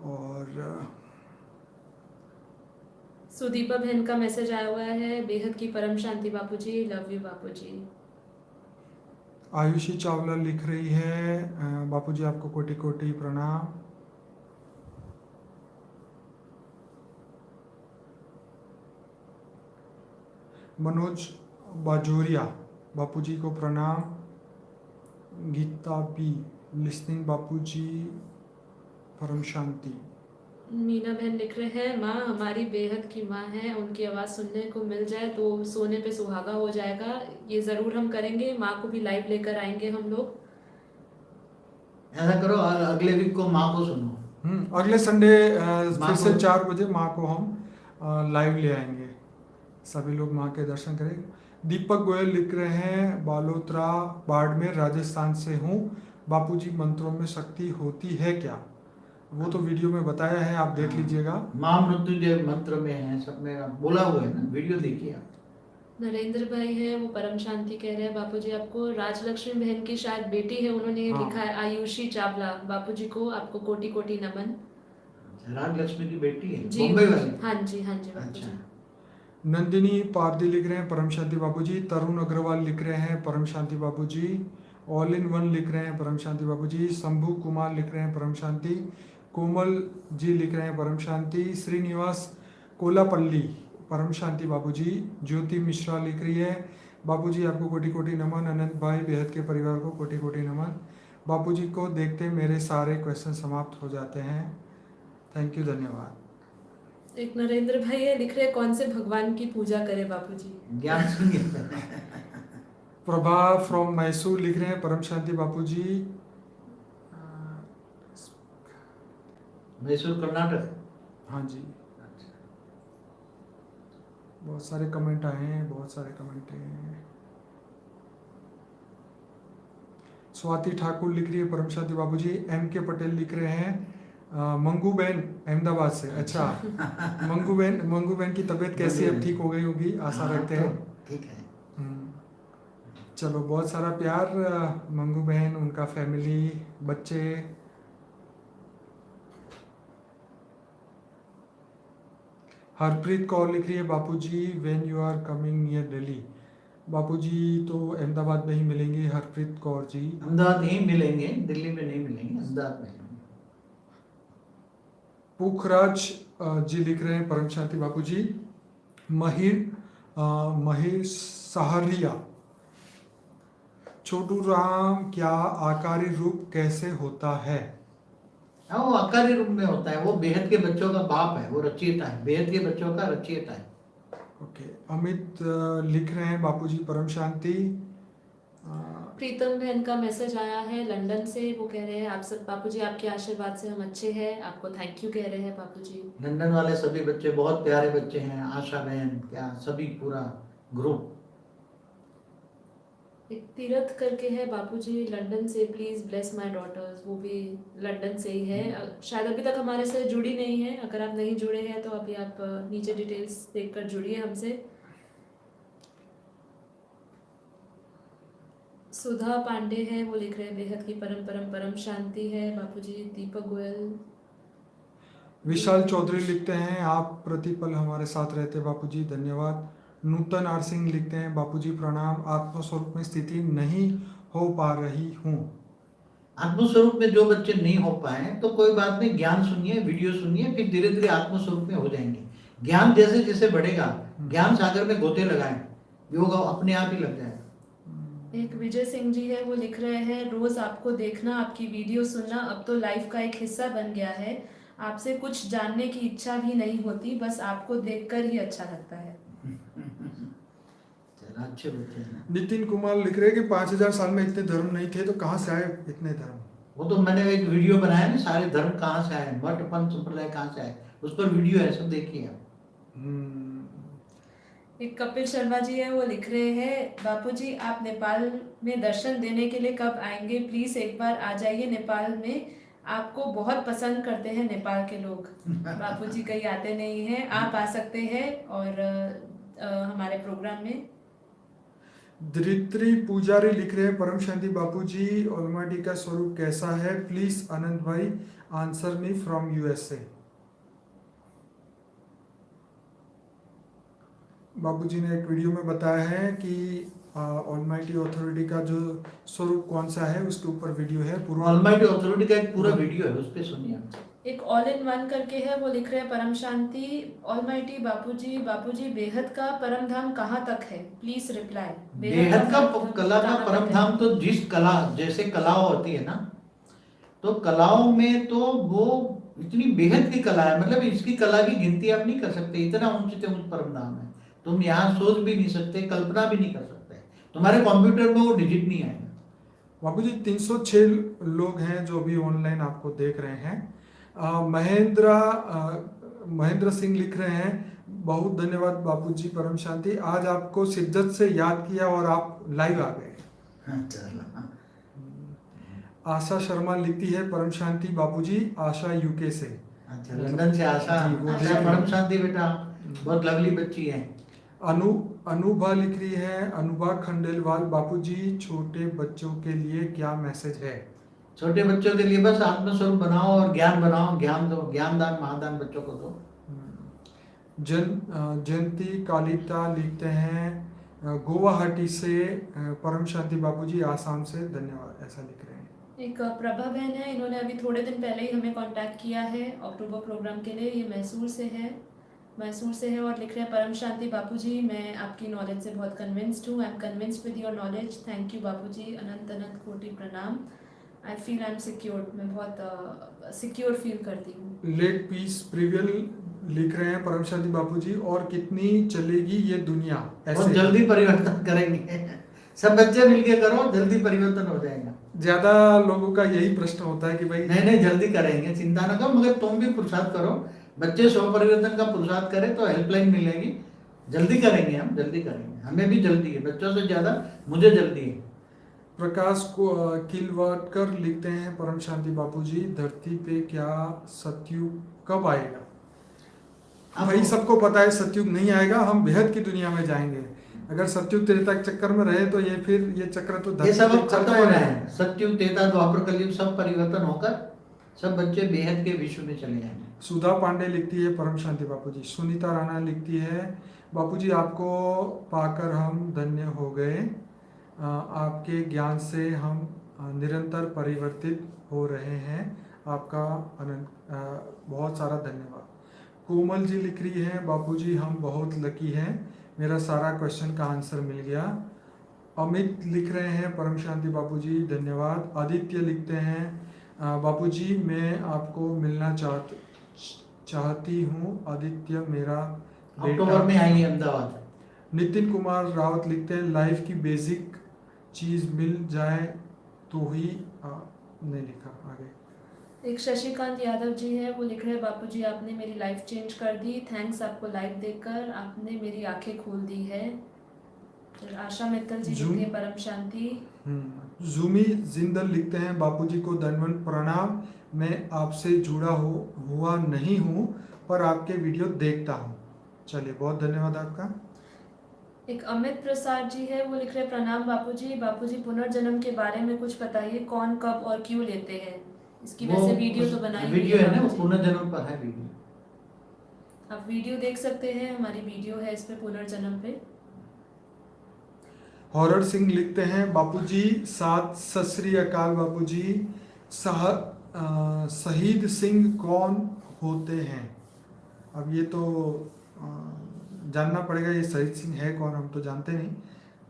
और सुदीपा बहन का मैसेज आया हुआ है, बेहद की परम शांति बापूजी, लव यू बापूजी। आयुषी चावला लिख रही है बापूजी आपको कोटि कोटि प्रणाम। मनोज बाजोरिया बापूजी को प्रणाम। गीता पी लिसनिंग बापूजी परम शांति। मीना बहन लिख रहे हैं माँ हमारी बेहद की माँ है, उनकी आवाज़ सुनने को मिल जाए तो सोने पे सुहागा हो जाएगा, ये ज़रूर हम करेंगे, माँ को भी लाइव लेकर आएंगे हम लोग। ऐसा करो अगले वीक को माँ को सुनो। अगले संडे माँ फिर से को- 4 बजे माँ को हम लाइव ले आएंगे, सभी लोग माँ के दर्शन करेंगे। दीपक गोयल लिख रहे हैं बालोतरा बाड़मेर राजस्थान से हूँ, बापूजी मंत्रों में शक्ति होती है क्या? वो तो वीडियो में बताया है, आप देख लीजिएगा। माँ मृत्युंजय मंत्र में है, सब में बोला हुआ है ना, वीडियो देखिए आप। नरेंद्र भाई है, वो परम शांति कह रहे हैं बापूजी आपको। राजलक्ष्मी बहन की शायद बेटी है, उन्होंने ये हाँ। लिखा है आयुषी चावला, बापूजी को आपको कोटि कोटि नमन। राजलक्ष्मी की बेटी है, जी बॉम्बे वाली। हाँ जी बापूजी। अच्छा। नंदिनी पारदी लिख रहे हैं परम शांति बापूजी। तरुण अग्रवाल लिख रहे हैं परम शांति बापूजी। ऑल इन वन लिख रहे हैं परम शांति बापूजी। शंभू कुमार लिख रहे हैं परम शांति। कोमल जी लिख रहे हैं परम शांति। श्रीनिवास कोलापल्ली परम शांति बापूजी। ज्योति मिश्रा लिख रही है बापूजी आपको कोटि कोटि नमन। अनंत भाई बेहद के परिवार को कोटि कोटि नमन। बापूजी को देखते मेरे सारे क्वेश्चन समाप्त हो जाते हैं, थैंक यू, धन्यवाद। एक नरेंद्र भाई है, लिख रहे हैं कौन से भगवान की पूजा करें बापूजी? ज्ञान सिंह प्रभा फ्रॉम मैसूर लिख रहे हैं परम शांति बापूजी। मैसूर कर्नाटक। हाँ जी, बहुत सारे कमेंट आए हैं, बहुत सारे कमेंट हैं। स्वाति ठाकुर लिख रही है परम शांति बाबूजी। एम के पटेल लिख रहे हैं मंगू बहन अहमदाबाद से। अच्छा, मंगू बहन की तबीयत कैसी है? अब ठीक हो गई होगी, आशा रखते हैं। ठीक है। चलो, बहुत सारा प्यार मंगू बहन, उनका फैमिली, बच्चे। हरप्रीत कौर लिख रही है Bapuji when you are coming near Delhi. Bapuji तो अहमदाबाद में ही मिलेंगे हरप्रीत कौर जी। अहमदाबाद ही मिलेंगे, दिल्ली में नहीं मिलेंगे, अहमदाबाद में। पुखराज जी लिख रहे हैं परम शांति बापूजी। महिर सहारिया, छोटू राम क्या आकारी रूप कैसे होता है? हाँ, वो आकारी रूप में होता है। वो बेहद के बच्चों का बाप है, वो रचयिता है, बेहद के बच्चों का रचयिता है। ओके। अमित लिख रहे हैं बापूजी परम शांति। प्रीतम बहन का मैसेज आया है लंदन से। वो कह रहे हैं आप सब बापूजी आपके आशीर्वाद से हम अच्छे हैं, आपको थैंक यू कह रहे हैं बापूजी। लंदन वाले सभी बच्चे बहुत प्यारे बच्चे हैं, आशा बहन क्या सभी पूरा ग्रुप। एक तीरथ करके है बापूजी लंदन से, प्लीज ब्लेस माय डॉटर्स। वो भी लंदन से ही है, शायद अभी तक हमारे से जुड़ी नहीं है। अगर आप नहीं जुड़े हैं तो अभी आप नीचे डिटेल्स देखकर जुड़िए हमसे। सुधा पांडे है, वो लिख रहे हैं बेहद की परम परम परम शांति है बापूजी। दीपक गोयल। विशाल चौधरी लिखते हैं आप प्रतिपल हमारे साथ रहते बापूजी, धन्यवाद। नूतन आर सिंह लिखते हैं बापूजी प्रणाम, आत्मस्वरूप में स्थिति नहीं हो पा रही हूँ। आत्मस्वरूप में जो बच्चे नहीं हो पाए तो कोई बात नहीं, ज्ञान सुनिए, वीडियो सुनिए, फिर धीरे धीरे आत्मस्वरूप में हो जाएंगे। ज्ञान जैसे जैसे बढ़ेगा, ज्ञान सागर में गोते लगाएं, योग अपने आप ही लग जाएगा। एक विजय सिंह जी है, वो लिख रहे हैं रोज आपको देखना, आपकी वीडियो सुनना अब तो लाइफ का एक हिस्सा बन गया है। आपसे कुछ जानने की इच्छा भी नहीं होती, बस आपको देखकर ही अच्छा लगता है। अच्छे बच्चे हैं। नितिन कुमार लिख रहे हैं कि 5000 साल में इतने धर्म नहीं थे तो कहाँ से आए इतने धर्म? वो तो मैंने एक वीडियो बनाया ना, सारे धर्म कहाँ से आए, मठ पंथ संप्रदाय कहाँ से आए, उस पर वीडियो है, सब देखिए आप। एक कपिल शर्मा जी है, वो लिख रहे हैं बापूजी आप नेपाल में दर्शन देने के लिए कब आएंगे? प्लीज एक बार आ जाइए नेपाल में, आपको बहुत पसंद करते हैं नेपाल के लोग। बापूजी कहीं आते नहीं हैं, आप आ सकते हैं और हमारे प्रोग्राम में। धरित्री पुजारी लिख रहे हैं परम शांति बापूजी ऑलमाइटी का स्वरूप कैसा है? प्लीज आनंद भाई आंसर मी फ्रॉम यूएसए। बापूजी ने एक वीडियो में बताया है कि ऑलमाइटी ऑथोरिटी का जो स्वरूप कौन सा है उसके ऊपर वीडियो है पूरा। ऑलमाइटी ऑथोरिटी का एक पूरा वीडियो है, उस पे सुनिए। एक ऑल इन वन करके है, वो लिख रहे हैं परम शांति ऑलमाइटी बापूजी बेहद का परम धाम कहाँ तक है? Please reply. बेहद का कला का परम धाम तो जिस कला, जैसे कला होती है ना, तो कलाओं में तो वो इतनी बेहद की कला है, मतलब इसकी कला की गिनती आप नहीं कर सकते, इतना ऊंचे से ऊंच परम धाम है। तुम यहाँ सोच भी नहीं सकते, कल्पना भी नहीं कर सकते, तुम्हारे कंप्यूटर में वो डिजिट नहीं आएगा। बापूजी 306 लोग हैं जो अभी ऑनलाइन आपको देख रहे हैं। महेंद्र सिंह लिख रहे हैं बहुत धन्यवाद बापूजी परम शांति, आज आपको शिद्दत से याद किया और आप लाइव आ गए। आशा शर्मा लिखती है परम शांति बापूजी, आशा यूके से। अच्छा, लंदन से आशा। आशा परम शांति बेटा, बहुत लवली बच्ची है। अनुभा लिख रही है, अनुभा खंडेलवाल बापूजी छोटे बच्चों के लिए क्या मैसेज है? छोटे बच्चों के लिए बस आत्मस्वरूप बनाओ और ज्ञान बनाओ, ज्ञान दो, ज्ञानदान महादान बच्चों को दो। जयंती कालिता लिखते हैं गुवाहाटी से परम शांति बापूजी आसाम से, धन्यवाद, ऐसा लिख रहे हैं। एक प्रभा बहन है, इन्होंने अभी थोड़े दिन पहले ही हमें कांटेक्ट किया है अक्टूबर प्रोग्राम के लिए। ये मैसूर से है और लिख रहे हैं परम शांति बापूजी मैं आपकी नॉलेज से बहुत कन्विंस्ड हूँ। I am convinced with your knowledge, thank you Bapuji, अनंत अनंत कोटि प्रणाम। I feel I am secured, मैं बहुत सिक्योर फील करती हूँ। लेट पीस प्रिवियल लिख रहे हैं परम शांति बापूजी और कितनी चलेगी ये दुनिया? बहुत जल्दी परिवर्तन करेंगे, सब बच्चे मिलके करो, जल्दी परिवर्तन हो जाएगा। ज्यादा लोगों का यही प्रश्न होता है कि भाई नहीं जल्दी करेंगे, चिंता ना करो, मगर तुम भी पुरुषार्थ करो, बच्चे स्व परिवर्तन का पुरुषार्थ करें तो हेल्पलाइन मिलेगी, जल्दी करेंगे, हम जल्दी करेंगे, हमें भी जल्दी है, बच्चों से ज्यादा मुझे जल्दी है। प्रकाश को किलवाटकर लिखते हैं, परम शांति बापूजी धरती पे क्या सतयुग कब आएगा? अब भाई सबको पता है सतयुग नहीं आएगा, हम बेहद की दुनिया में जाएंगे। अगर सतयुग त्रेता के चक्कर में रहे तो ये फिर ये चक्र तो ये धरती सब पे अब चलता खत्म ही होना रहेगा। है। सतयुग, त्रेता, द्वापर, कलयुग सब परिवर्तन होकर सब बच्चे बेहद के विश्व में चले जाएंगे। सुधा पांडे लिखती है, परम शांति बापूजी। सुनीता राणा लिखती है, बापूजी आपको पाकर हम धन्य हो गए। आपके ज्ञान से हम निरंतर परिवर्तित हो रहे हैं। आपका बहुत सारा धन्यवाद। कोमल जी लिख रही है, बापूजी हम बहुत लकी हैं, मेरा सारा क्वेश्चन का आंसर मिल गया। अमित लिख रहे हैं, परम शांति बापूजी धन्यवाद। आदित्य लिखते हैं, बापूजी मैं आपको मिलना चाहती हूँ। आदित्य मेरा अक्टूबर में आएंगे अहमदाबाद। नितिन कुमार रावत लिखते हैं, लाइफ की बेसिक चीज मिल जाए तो ही नहीं लिखा आगे। एक शशिकांत यादव जी है, वो लिख रहे हैं, बापूजी आपने मेरी लाइफ चेंज कर दी, थैंक्स आपको लाइव देखकर, आपने मेरी आंखें खोल दी है। फिर आशा मित्तल जी लिखते हैं, परम शांति। जूमी जिंदल लिखते हैं, बापूजी को दंडवत प्रणाम, मैं आपसे जुड़ा हुआ नहीं हूँ पर आपके वीडियो देखता हूँ। चलिए बहुत धन्यवाद आपका। एक अमित प्रसाद जी है, वो लिख रहे हैं, प्रणाम बापूजी, बापूजी पुनर्जन्म के बारे में कुछ बताइए, कौन कब और क्यों लेते हैं? इसकी वैसे वीडियो तो बनाई हुई वीडियो है ना, वो बापूजी। पुनर्जन्म पर है वीडियो। आप वीडियो देख सकते हैं, हमारी वीडियो है इस पे पुनर्जन्म पे। हॉरर सिंह लिखते हैं, बापूजी सत श्री अकाल बापूजी, शहीद सिंह कौन होते हैं? अब ये तो जानना पड़ेगा, ये शहीद सिंह है कौन, हम तो जानते नहीं,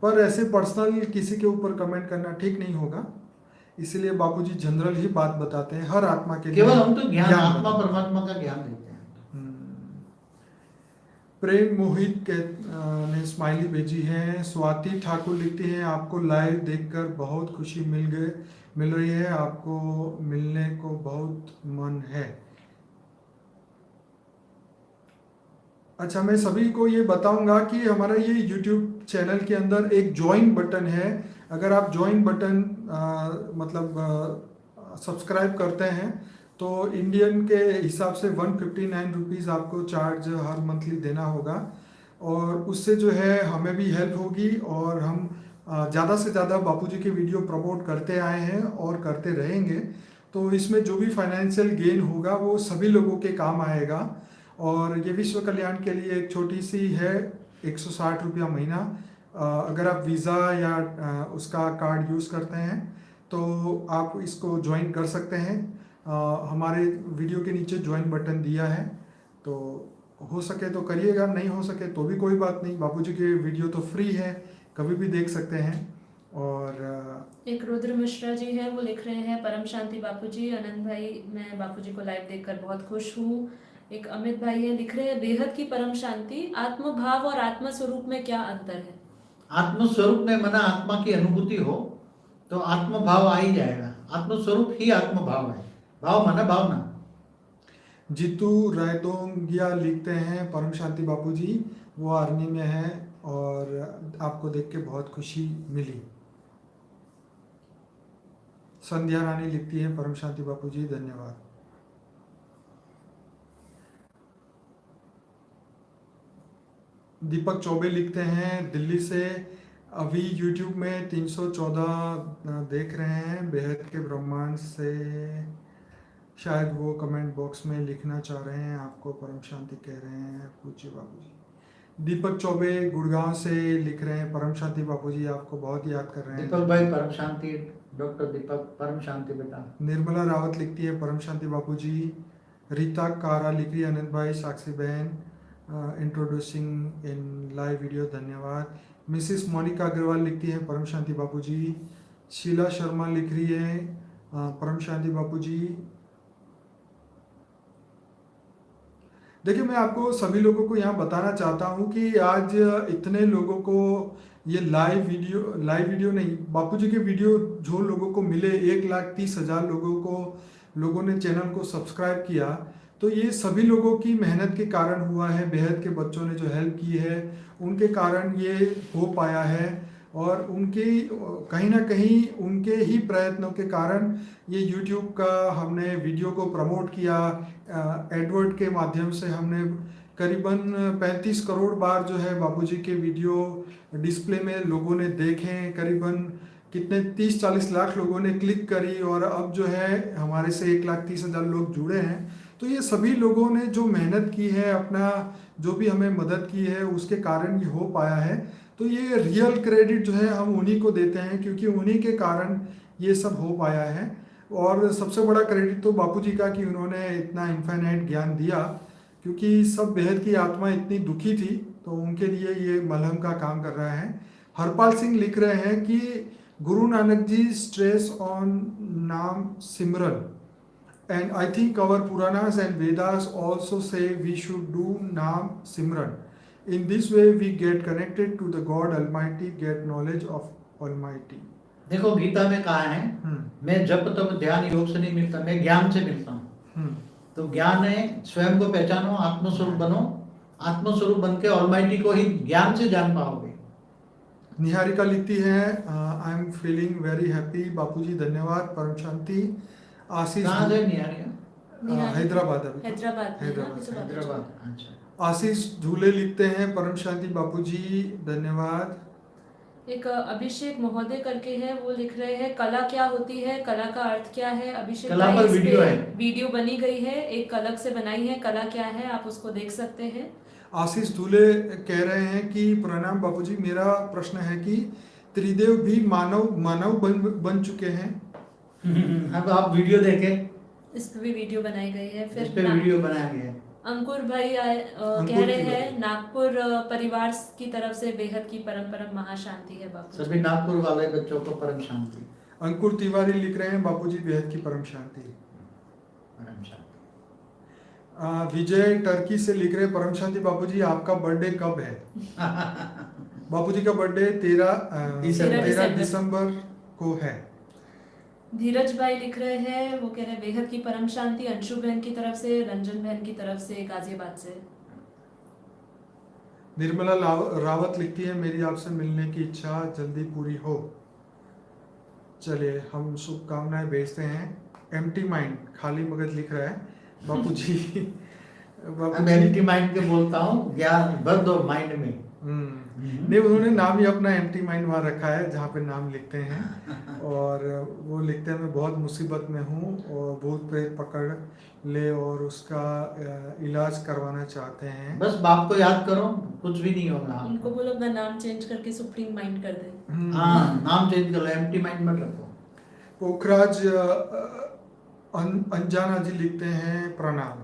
पर ऐसे पर्सनल किसी के ऊपर कमेंट करना ठीक नहीं होगा, इसलिए बापूजी जनरल ही बात बताते हैं हर आत्मा के लिए। केवल हम तो ज्ञान, आत्मा परमात्मा का ज्ञान देते हैं। प्रेम मोहित ने स्माइली भेजी है। स्वाति ठाकुर लिखती हैं, आपको लाइव देखकर बहुत खुशी मिल रही है, आपको मिलने को बहुत मन है। अच्छा, मैं सभी को ये बताऊंगा कि हमारा ये YouTube चैनल के अंदर एक ज्वाइन बटन है। अगर आप ज्वाइन बटन सब्सक्राइब करते हैं तो इंडियन के हिसाब से 159 रुपीज़ आपको चार्ज हर मंथली देना होगा, और उससे जो है हमें भी हेल्प होगी, और हम ज़्यादा से ज़्यादा बापूजी के वीडियो प्रमोट करते आए हैं और करते रहेंगे। तो इसमें जो भी फाइनेंशियल गेन होगा वो सभी लोगों के काम आएगा, और ये विश्व कल्याण के लिए एक छोटी सी है, 160 रुपया महीना। अगर आप वीज़ा या उसका कार्ड यूज़ करते हैं तो आप इसको ज्वाइन कर सकते हैं। हमारे वीडियो के नीचे ज्वाइन बटन दिया है, तो हो सके तो करिएगा, नहीं हो सके तो भी कोई बात नहीं, बापूजी के वीडियो तो फ्री है, कभी भी देख सकते हैं। और एक रुद्र मिश्रा जी है, वो लिख रहे हैं, परम शांति बापूजी, आनंद भाई मैं बापूजी को लाइव देखकर बहुत खुश हूँ। एक अमित भाई है, लिख रहे हैं, बेहद की परम शांति, आत्मभाव और आत्म स्वरूप में क्या अंतर है? आत्मस्वरूप में मना आत्मा की अनुभूति हो तो आत्मभाव आ ही जाएगा। आत्मस्वरूप ही आत्मभाव है, भाव माना भावना। जीतू रायदोंगिया लिखते हैं, परम शांति बापूजी, वो आर्मी में है और आपको देख के बहुत खुशी मिली। संध्या रानी लिखती है, परम शांति बापूजी धन्यवाद। दीपक चौबे लिखते हैं, दिल्ली से, अभी YouTube में 314 देख रहे हैं, बेहद के ब्रह्मांड से, शायद वो कमेंट बॉक्स में लिखना चाह रहे हैं, आपको परम शांति कह रहे हैं, पूछिए बापूजी। दीपक चौबे गुड़गांव से लिख रहे हैं, परम शांति बापूजी आपको बहुत याद कर रहे हैं। दीपक भाई परम शांति, डॉक्टर दीपक परम शांति बेटा। निर्मला रावत लिखती है, परम शांति बापूजी। रीता कारा लिख रही है, आनंद भाई, साक्षी बहन इंट्रोड्यूसिंग इन लाइव वीडियो धन्यवाद। मिसिस मोनिका अग्रवाल लिखती है, परम शांति बापूजी। शीला शर्मा लिख रही है, परम शांति बापूजी। देखिए, मैं आपको सभी लोगों को यहाँ बताना चाहता हूँ कि आज इतने लोगों को ये लाइव वीडियो नहीं, बापूजी के वीडियो जो लोगों को मिले, 1,30,000 लोगों ने चैनल को सब्सक्राइब किया, तो ये सभी लोगों की मेहनत के कारण हुआ है। बेहद के बच्चों ने जो हेल्प की है उनके कारण ये हो पाया है, और उनकी कहीं ना कहीं उनके ही प्रयत्नों के कारण ये YouTube का हमने वीडियो को प्रमोट किया। एडवर्ड के माध्यम से हमने करीबन 35 करोड़ बार जो है बापूजी के वीडियो डिस्प्ले में लोगों ने देखे। करीबन कितने 30-40 लाख लोगों ने क्लिक करी और अब जो है हमारे से 1,30,000 लोग जुड़े हैं। तो ये सभी लोगों ने जो मेहनत की है, अपना जो भी हमें मदद की है, उसके कारण ये हो पाया है। तो ये रियल क्रेडिट जो है हम उन्हीं को देते हैं, क्योंकि उन्हीं के कारण ये सब हो पाया है। और सबसे बड़ा क्रेडिट तो बापूजी का कि उन्होंने इतना इन्फाइनाइट ज्ञान दिया, क्योंकि सब बेहद की आत्मा इतनी दुखी थी, तो उनके लिए ये मलहम का काम कर रहा है। हरपाल सिंह लिख रहे हैं कि गुरु नानक जी स्ट्रेस ऑन नाम सिमरन, and I think our Puranas and Vedas also say we should do Naam Simran. In this way we get connected to the God Almighty, get knowledge of Almighty. देखो गीता में कहा है, मैं जप तप ध्यान योग से नहीं मिलता, मैं ज्ञान से मिलता हूँ। तो ज्ञान है स्वयं को पहचानो, आत्मस्वरूप बनो, आत्मस्वरूप बन के ऑलमाइटी को ही ज्ञान से जान पाओगे। निहारिका लिखती है I am feeling very happy Bapuji, धन्यवाद, परम शांति। आशीष कहाँ से निहारिका? हैदराबाद। अभी हैदराबाद। अच्छा। आशीष झूले लिखते हैं परम शांति बापूजी, धन्यवाद। एक अभिषेक महोदय करके है, वो लिख रहे हैं कला क्या होती है, कला का अर्थ क्या है। अभिषेक कला पर वीडियो है, वीडियो बनी गई है, एक अलग से बनाई है, कला क्या है आप उसको देख सकते हैं। आशीष धूले कह रहे हैं कि प्रणाम बापूजी, मेरा प्रश्न है कि त्रिदेव भी मानव बन चुके हैं। अब आप वीडियो देखें, इस पे भी वीडियो बनाई गई है। इस पे वीडियो बनाया गया है। अंकुर भाई कह रहे हैं नागपुर परिवार की तरफ से बेहद की परम परम महाशांति है बापू। सभी नागपुर वाले बच्चों को परम शांति। अंकुर तिवारी लिख रहे हैं बापूजी बेहद की परम शांति, परम शांति। विजय टर्की से लिख रहे परम शांति बापूजी, आपका बर्थडे कब है? बापूजी का बर्थडे 13 दिसंबर को है। धीरज भाई लिख रहे हैं, वो कह रहे हैं बेहद की परम शांति अंशु बहन की तरफ से, रंजन बहन की तरफ से, गाजियाबाद से। निर्मला रावत लिखती है मेरी आपसे मिलने की इच्छा जल्दी पूरी हो। चलिए हम शुभकामनाएं भेजते हैं। एम्प्टी माइंड खाली मगज लिख रहा है बापूजी। एम्प्टी माइंड के बोलता हूँ, ज्ञान भर दो माइंड में। नहीं, उन्होंने नाम ही अपना एम्प्टी माइंड वहाँ रखा है जहाँ पे नाम लिखते हैं। और वो लिखते हैं मैं बहुत मुसीबत में हूँ और भूत प्रेत पकड़ ले और उसका इलाज करवाना चाहते हैं। बस बाप को याद करो, कुछ भी नहीं होगा। उनको बोलो अपना नाम चेंज करके सुप्रीम माइंड कर दे। हाँ, नाम चेंज कर लो, एम्प्टी माइंड मत रखो। पोखराज अंजाना जी लिखते हैं प्रणाम।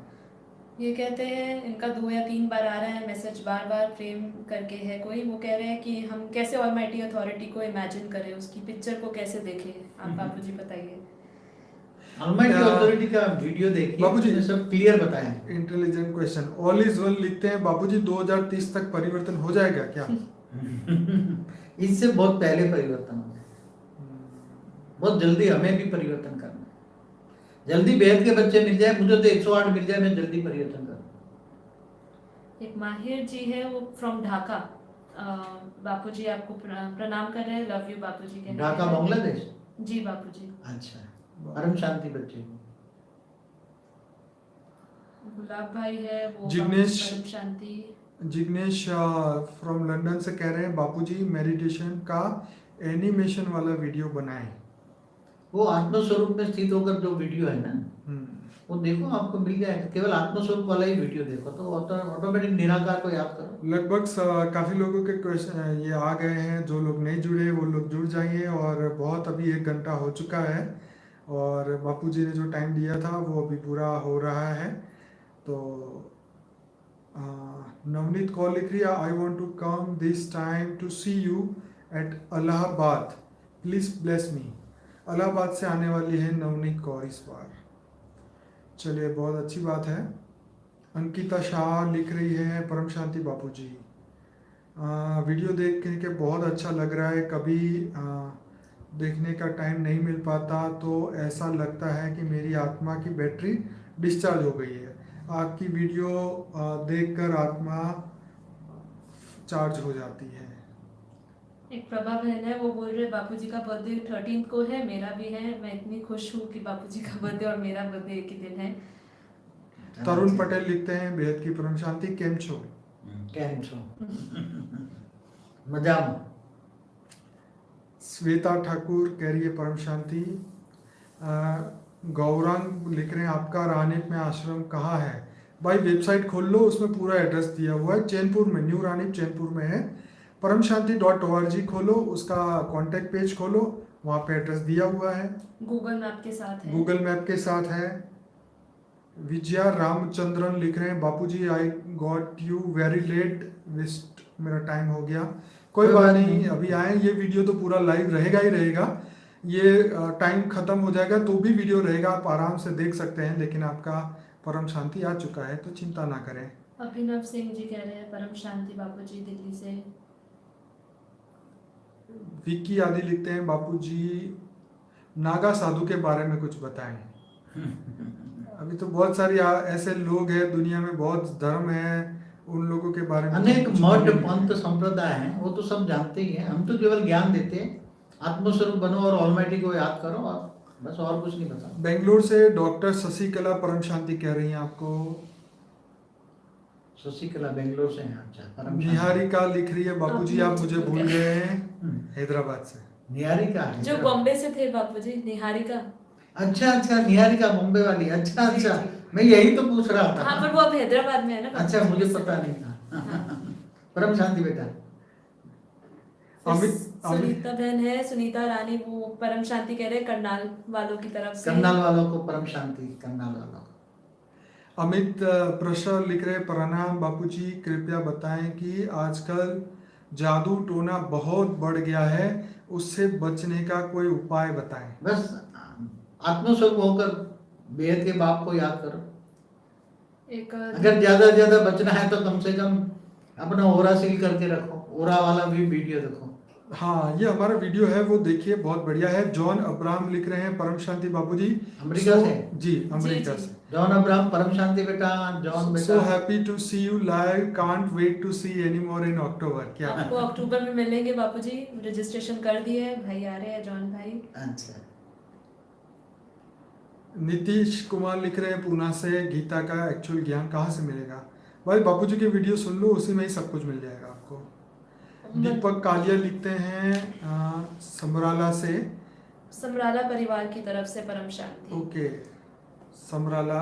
ये कहते हैं इनका 2 या 3 बार आ रहा है मैसेज, बार बार फ्रेम करके है कोई। वो कह रहे हैं कि हम कैसे ऑलमाइटी अथॉरिटी को इमेजिन करें, उसकी पिक्चर को कैसे देखें, आप बापूजी बताइए। ऑलमाइटी अथॉरिटी का वीडियो देखिए, बापूजी ने सब क्लियर बताया है। Intelligent question. All is one लिखते हैं बापूजी 2030 तक परिवर्तन हो जाएगा क्या? इससे बहुत पहले परिवर्तन हो जाए, बहुत जल्दी हमें भी परिवर्तन करना है। जल्दी बेहद के बच्चे मिल जाए, मुझे तो 108 मिल जाए, मैं जल्दी परिवर्तन करूँ। एक माहिर जी है, वो फ्रॉम ढाका। बापूजी आपको प्रणाम कर रहे हैं, लव यू बापूजी के। ढाका बांग्लादेश? जी बापूजी। अच्छा, परम शांति बच्चे। गुलाब भाई है, वो जिग्नेश परम शांति। जिग्नेश फ्रॉम लंदन से कह रहे हैं बापूजी मेडिटेशन का एनिमेशन वाला वीडियो बनाएं। वो आत्मस्वरूप में स्थित होकर जो वीडियो है ना, वो देखो, आपको मिल जाएगा। केवल आत्मस्वरूप वाला ही वीडियो देखो तो ऑटोमेटिक निराकार को याद करो। लगभग काफी लोगों के क्वेश्चन ये आ गए हैं। जो लोग नहीं जुड़े वो लोग जुड़ जाइए। और बहुत अभी 1 घंटा हो चुका है और बापूजी ने जो टाइम दिया था वो अभी पूरा हो रहा है। तो नवनीत कॉल लिख रही है, I want to come this time to see you at Allahabad, please bless me. Allahabad से आने वाली है नवनीत कौर इस बार। चलिए, बहुत अच्छी बात है। अंकिता शाह लिख रही है परम शांति बापूजी, वीडियो देख के बहुत अच्छा लग रहा है। कभी देखने का टाइम नहीं मिल पाता तो ऐसा लगता है कि मेरी आत्मा की बैटरी डिस्चार्ज हो गई है। आपकी वीडियो देखकर आत्मा चार्ज हो जाती है। एक प्रभा बहन है, वो बोल रहे बापूजी का बर्थडे 13 को है, मेरा भी है। मैं इतनी खुश हूँ कि बापूजी का बर्थडे और मेरा बर्थडे एक ही दिन है। तरुण पटेल लिखते हैं बेहद की परम शांति, केम छो? કેમ છો? મજામાં. श्वेता ठाकुर कह रही है परम शांति। गौरांग लिख रहे हैं आपका रानीप में आश्रम कहाँ है? भाई वेबसाइट खोल लो, उसमें पूरा एड्रेस दिया हुआ है। चैनपुर में, न्यू रानीप चैनपुर में है। परमशांति.org खोलो, उसका कांटेक्ट पेज खोलो, वहाँ पे एड्रेस दिया हुआ है, गूगल मैप के साथ है। गूगल मैप के साथ है। विजया रामचंद्रन लिख रहे हैं Bapuji I got you very late, विस्ट मेरा टाइम हो गया। कोई बात नहीं, अभी आए, ये वीडियो तो पूरा लाइव रहेगा ही रहेगा। ये टाइम खत्म हो जाएगा तो भी वीडियो रहेगा, आप आराम से देख सकते हैं, लेकिन आपका परम शांति आ चुका है तो चिंता ना करें। अभिनव सिंह जी कह रहे हैं परम शांति बापूजी दिल्ली से। विक्की आदि लिखते हैं बापूजी नागा साधु के बारे में कुछ बताएं। अभी तो बहुत सारी ऐसे लोग हैं दुनिया में, बहुत धर्म है, उन लोगों के बारे में अनेक कुछ मठ नहीं है। पंथ संप्रदाय हैं, वो तो सब जानते ही हैं। हम तो केवल ज्ञान देते हैं, आत्मस्वरूप बनो और ऑलमाइटी को याद करो, आप बस, और कुछ नहीं बता। बेंगलोर से डॉक्टर शशिकला परम शांति कह रही हैं आपको। शशिकला बेंगलोर से हैं, अच्छा। परम शांति। निहारिका लिख रही है बापूजी आप मुझे भूल गए हैं, हैदराबाद से। निहारिका है जो बॉम्बे से थे बापूजी, निहारिका। अच्छा, निहारिका मुंबई वाली, अच्छा। मैं यही तो पूछ रहा था। हाँ, पर वो अब हैदराबाद में है ना। अच्छा, मुझे पता नहीं था। परम शांति बेटा। सुनीता बहन है, सुनीता रानी, वो परम शांति कह रहे हैं करनाल वालों की तरफ से। करनाल वालों को परम शांति, करनाल वालों को। अमित प्रश्न लिख रहे प्रणाम बापूजी, कृपया बताएं कि आजकल जादू टोना बहुत बढ़ गया है, उससे बचने का कोई उपाय बताएं। बस आत्मस्वरूप होकर बेहद के बाप को याद करो। अगर ज्यादा बचना है तो कम से कम अपना ओरा सील करके रखो। ओरा वाला भी वीडियो देखो। हाँ, ये हमारा वीडियो है, वो देखिए, बहुत बढ़िया है। जॉन अब्राहम लिख रहे हैं परम शांति बापूजी अमेरिका से। जी, अमेरिका से। जॉन अब्राहम परम शांति बेटा। जॉन बेटा, so happy to see you live, can't wait to see any more in October. क्या आपको अक्टूबर में मिलेंगे बापूजी, रजिस्ट्रेशन कर दिए है, भाई आ रहे हैं, जॉन भाई। अच्छा। नीतीश कुमार लिख रहे हैं पूना से, गीता का एक्चुअल ज्ञान कहाँ से मिलेगा? भाई बापूजी की वीडियो सुन लो, उसी में ही सब कुछ मिल जाएगा आपको। दीपक कालिया लिखते हैं समराला से। समराला परिवार की तरफ से परम शांति। ओके, समराला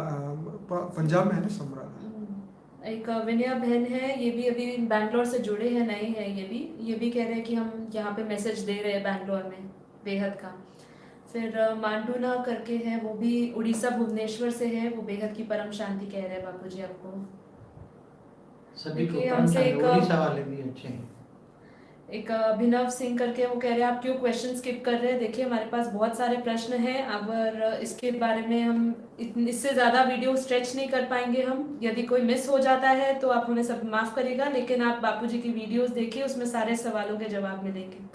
पंजाब में है ना समराला। एक विनया बहन है, ये भी अभी बैंगलोर से जुड़े हैं, नए हैं ये भी कह रहे हैं कि हम यहाँ पे मैसेज दे रहे हैं बैंगलोर में, बेहद का। फिर मांडूना करके है, वो भी उड़ीसा भुवनेश्वर से है, वो बेहद की परम शांति कह रहे हैं बापूजी आपको। सभी को देखिए, परम हमसे शांति। एक उड़ीसा वाले भी अच्छे हैं। एक अभिनव सिंह करके, वो कह रहे हैं आप क्यों क्वेश्चन स्किप कर रहे हैं? देखिए, हमारे पास बहुत सारे प्रश्न हैं, अगर इसके बारे में हम इससे ज़्यादा वीडियो स्ट्रेच नहीं कर पाएंगे हम। यदि कोई मिस हो जाता है तो आप हमें सब माफ़ करिएगा, लेकिन आप बापूजी की वीडियोस देखिए, उसमें सारे सवालों के जवाब मिलेंगे।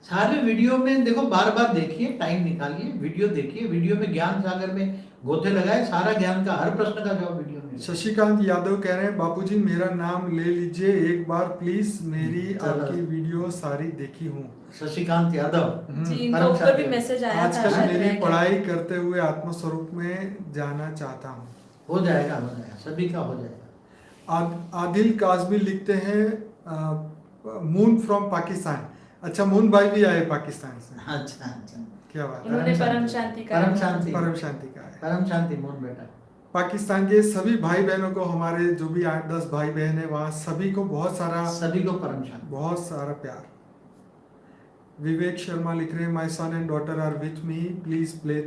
सारे वीडियो में देखो, बार बार देखिए, टाइम निकालिए, वीडियो देखिए। वीडियो में ज्ञान सागर में गोते लगाए, सारा ज्ञान का, हर प्रश्न का जवाब वीडियो में। शशिकांत यादव कह रहे हैं बापूजी मेरा नाम ले लीजिए एक बार प्लीज, मेरी आपकी वीडियो सारी देखी हूँ। शशिकांत यादव जी, इनका ऊपर भी मैसेज आया था। आजकल शायद मेरी रह पढ़ाई करते हुए आत्मस्वरूप में जाना चाहता हूँ। हो जाएगा, सभी का हो जाएगा। आदिल काजमी लिखते हैं मून फ्रॉम पाकिस्तान। अच्छा, मून भाई भी आए पाकिस्तान से। अच्छा, क्या बात है। उन्होंने परम शांति का परम शांति, परम शांति का है। परम शांति मोहन बेटा। पाकिस्तान के सभी भाई बहनों को, हमारे जो भी 8-10 भाई बहन है वहाँ, सभी को बहुत सारा, सभी को परम शांति, बहुत सारा प्यार। विवेक शर्मा लिख रहे हैं my son and daughter are with me, please pray,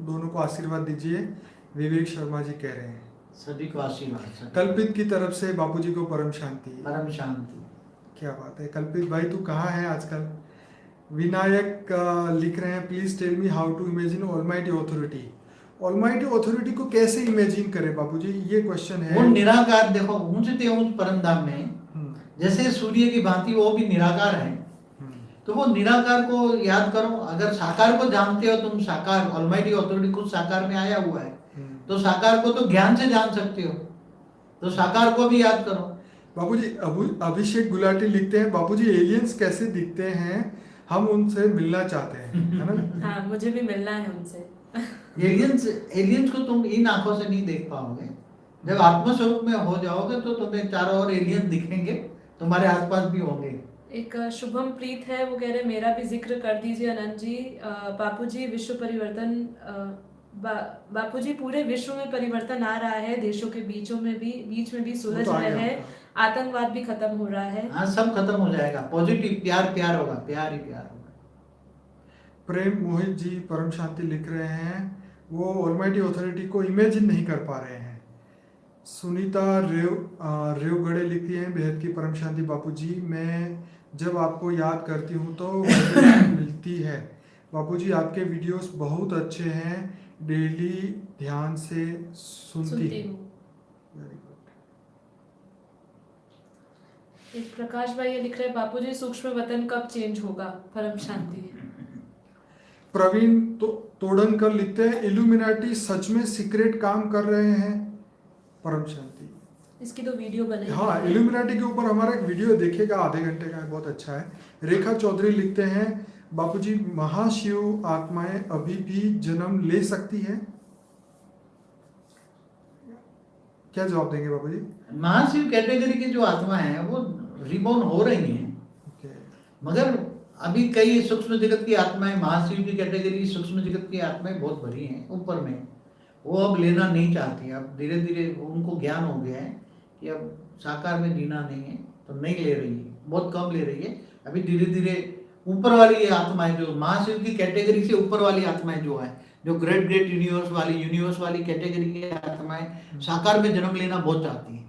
दोनों को आशीर्वाद दीजिए, विवेक शर्मा जी कह रहे हैं। सभी को आशीर्वाद। कल्पित की तरफ से बापूजी को परम शांति। परम शांति। क्या बात है कल्पित भाई, तू कहाँ है आजकल? विनायक लिख रहे हैं please tell me how to imagine almighty authority. Almighty authority को कैसे इमेजिन करें बापूजी, ये क्वेश्चन है। वो निराकार, देखो ऊंच ते ऊंच परम धाम में जैसे सूर्य की भांति वो भी निराकार है, तो वो निराकार को याद करो। अगर साकार को जानते हो तुम, साकार ऑलमाइटी ऑथोरिटी खुद साकार में आया हुआ है, तो साकार को तो ज्ञान से जान सकते हो, तो साकार को भी याद करो। बापूजी अभिषेक गुलाटी लिखते हैं, बापूजी एलियंस कैसे दिखते हैं, हम उनसे मिलना चाहते हैं, है ना? हाँ, मुझे भी मिलना है उनसे। एलियंस को तुम इन आंखों से नहीं देख पाओगे। जब आत्मस्वरूप में हो जाओगे तो तुम्हें चारों ओर एलियन दिखेंगे, तुम्हारे आसपास भी होंगे। एक शुभम प्रीत है, वो कह रहे मेरा भी जिक्र कर दीजिए अनंत जी। बापूजी विश्व परिवर्तन, बापूजी पूरे विश्व में परिवर्तन आ रहा है, देशों के बीच में भी वो सुलझ तो आ रहे गया हैं, आपका। आतंकवाद भी खत्म हो रहा है। हाँ, सब खत्म हो जाएगा, पॉजिटिव प्यार प्यार होगा, प्यार ही प्यार होगा। प्रेम मोहित जी परम शांति लिख रहे हैं, वो ऑलमाइटी अथॉरिटी को इमेजिन नहीं कर पा रहे हैं। सुनीता रेवगढ़े लिखती हैं, बेहद की परम शांति बापूजी, मैं जब आपको याद करती हूँ तो मोटिवेशन मिलती है। बापूजी आपके वीडियोस बहुत अच्छे हैं, डेली ध्यान से सुनती हूँ। Very good. एक प्रकाश भाई ये लिख रहे हैं, बापूजी सूक्ष्म वतन कब चेंज होगा, परम शांति। प्रवीण तोड़नकर लिखते हैं, इल्यूमिनाटी सच में सीक्रेट काम कर रहे हैं, परम शांति। इसकी तो वीडियो बनेगी। हाँ, इल्यूमिनाटी के ऊपर हमारा एक वीडियो देखिएगा, आधे घंटे का है, बहुत अच्छा है। रेखा चौधरी लिखते हैं, बापूजी महाशिव आत्माएं अभी भी जन्म ले सकती है, क्या जवाब देंगे बापूजी? महाशिव कैटेगरी की जो आत्मा है वो रिबॉर्न हो रही हैं, ओके। मगर अभी कई सूक्ष्म जगत की आत्माएं, महाशिव की कैटेगरी सूक्ष्म जगत की आत्माएं बहुत भरी हैं ऊपर में, वो अब लेना नहीं चाहती। अब धीरे धीरे उनको ज्ञान हो गया है कि अब साकार में जीना नहीं है, तो नहीं ले रही है, बहुत कम ले रही है। अभी धीरे धीरे ऊपर वाली ये आत्माएं, जो महाशिव की कैटेगरी से ऊपर वाली आत्माएं जो है, जो ग्रेट ग्रेट यूनिवर्स वाली कैटेगरी की आत्माएं साकार में जन्म लेना बहुत चाहती हैं।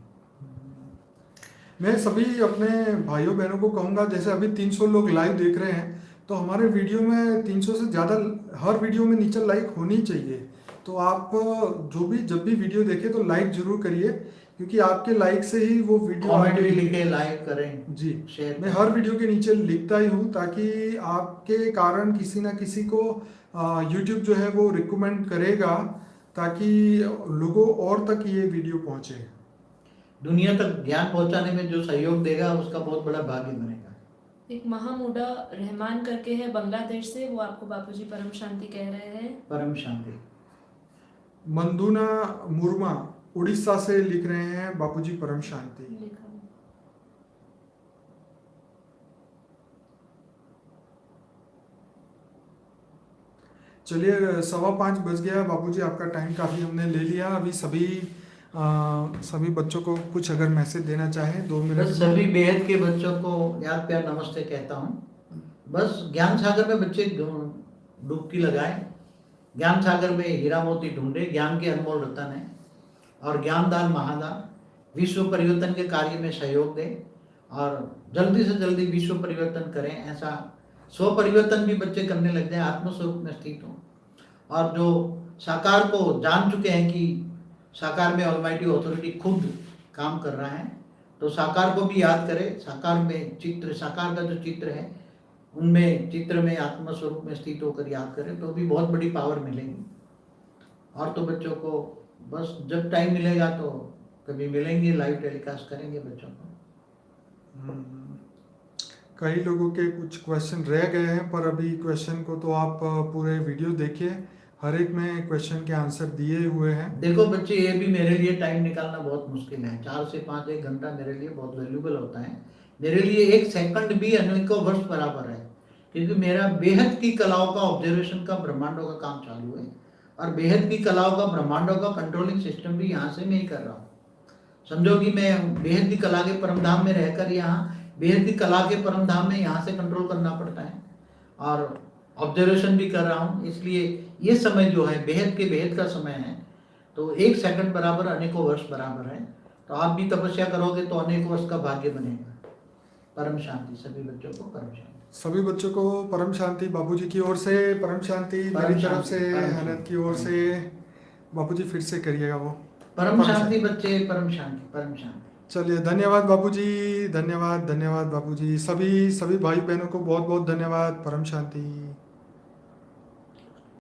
मैं सभी अपने भाइयों बहनों को कहूँगा, जैसे अभी 300 लोग लाइव देख रहे हैं, तो हमारे वीडियो में 300 से ज़्यादा हर वीडियो में नीचे लाइक होनी चाहिए। तो आप जो भी जब भी वीडियो देखें तो लाइक जरूर करिए, क्योंकि आपके लाइक से ही वो वीडियो कमेंट भी लिखे, लाइक करें जी। शेयर मैं हर वीडियो के नीचे लिखता ही हूँ, ताकि आपके कारण किसी ना किसी को यूट्यूब जो है वो रिकमेंड करेगा, ताकि लोगों और तक ये वीडियो पहुँचे। दुनिया तक ज्ञान पहुंचाने में जो सहयोग देगा उसका बहुत बड़ा भाग्य बनेगा। एक महामूडा रहमान करके है बांग्लादेश से, वो आपको बापूजी परम शांति कह रहे हैं। परम शांति। मंदुना मुर्मा उड़ीसा से लिख रहे हैं, बापूजी परम शांति। लिखा है। चलिए 5:15 बज गया बापूजी, आपका टाइम काफ़ी हमने ले लिया। अभी सभी बच्चों को कुछ अगर मैसेज देना चाहें 2 मिनट। बस सभी बेहद के बच्चों को याद प्यार नमस्ते कहता हूँ। बस ज्ञान सागर में बच्चे डुबकी लगाएं, ज्ञान सागर में हीरा मोती ढूंढे, ज्ञान के अनमोल रतन है, और ज्ञानदान महादान विश्व परिवर्तन के कार्य में सहयोग दें, और जल्दी से जल्दी विश्व परिवर्तन करें। ऐसा स्व परिवर्तन भी बच्चे करने लग जाए, आत्मस्वरूप में स्थित हों, और जो साकार को जान चुके हैं कि साकार में ऑलमाइटी अथॉरिटी खुद काम कर रहा है, तो साकार को भी याद करें। साकार में चित्र, साकार का जो चित्र है उनमें चित्र में आत्मस्वरूप में स्थित होकर याद करें, तो भी बहुत बड़ी पावर मिलेगी। और तो बच्चों को बस जब टाइम मिलेगा तो कभी मिलेंगे, लाइव टेलीकास्ट करेंगे बच्चों को। कई लोगों के कुछ क्वेश्चन रह गए हैं, पर अभी क्वेश्चन को तो आप पूरे वीडियो देखिए, हर एक में क्वेश्चन के आंसर दिए हुए हैं। देखो बच्चे, ये भी मेरे लिए टाइम निकालना बहुत मुश्किल है। 4 से 5 1 घंटा मेरे लिए बहुत वैल्यूबल होता है। मेरे लिए 1 सेकंड भी अनेकों वर्ष बराबर है, क्योंकि मेरा बेहद की कलाओं का ऑब्जर्वेशन का ब्रह्मांडों का काम चालू है, और बेहद की कलाओं का ब्रह्मांडों का कंट्रोलिंग सिस्टम भी यहाँ से मैं ही कर रहा हूँ। समझो कि मैं बेहद की कला के परम धाम में रहकर यहाँ बेहद की कला के परम धाम में यहाँ से कंट्रोल करना पड़ता है, और ऑब्जर्वेशन भी कर रहा हूँ। इसलिए ये समय जो है बेहद का समय है, तो 1 सेकंड बराबर अनेकों वर्ष बराबर है। तो आप भी तपस्या करोगे तो अनेकों वर्ष का भाग्य बनेगा। परम शांति सभी बच्चों को, परम शांति सभी बच्चों को परम शांति बापूजी की ओर से, परम शांति मेरी तरफ से, हनत की ओर से। बापूजी फिर से करिएगा वो परम शांति बच्चे, परम शांति, परम शांति। चलिए, धन्यवाद बापूजी, धन्यवाद बापूजी। सभी भाई बहनों को बहुत बहुत धन्यवाद। परम शांति।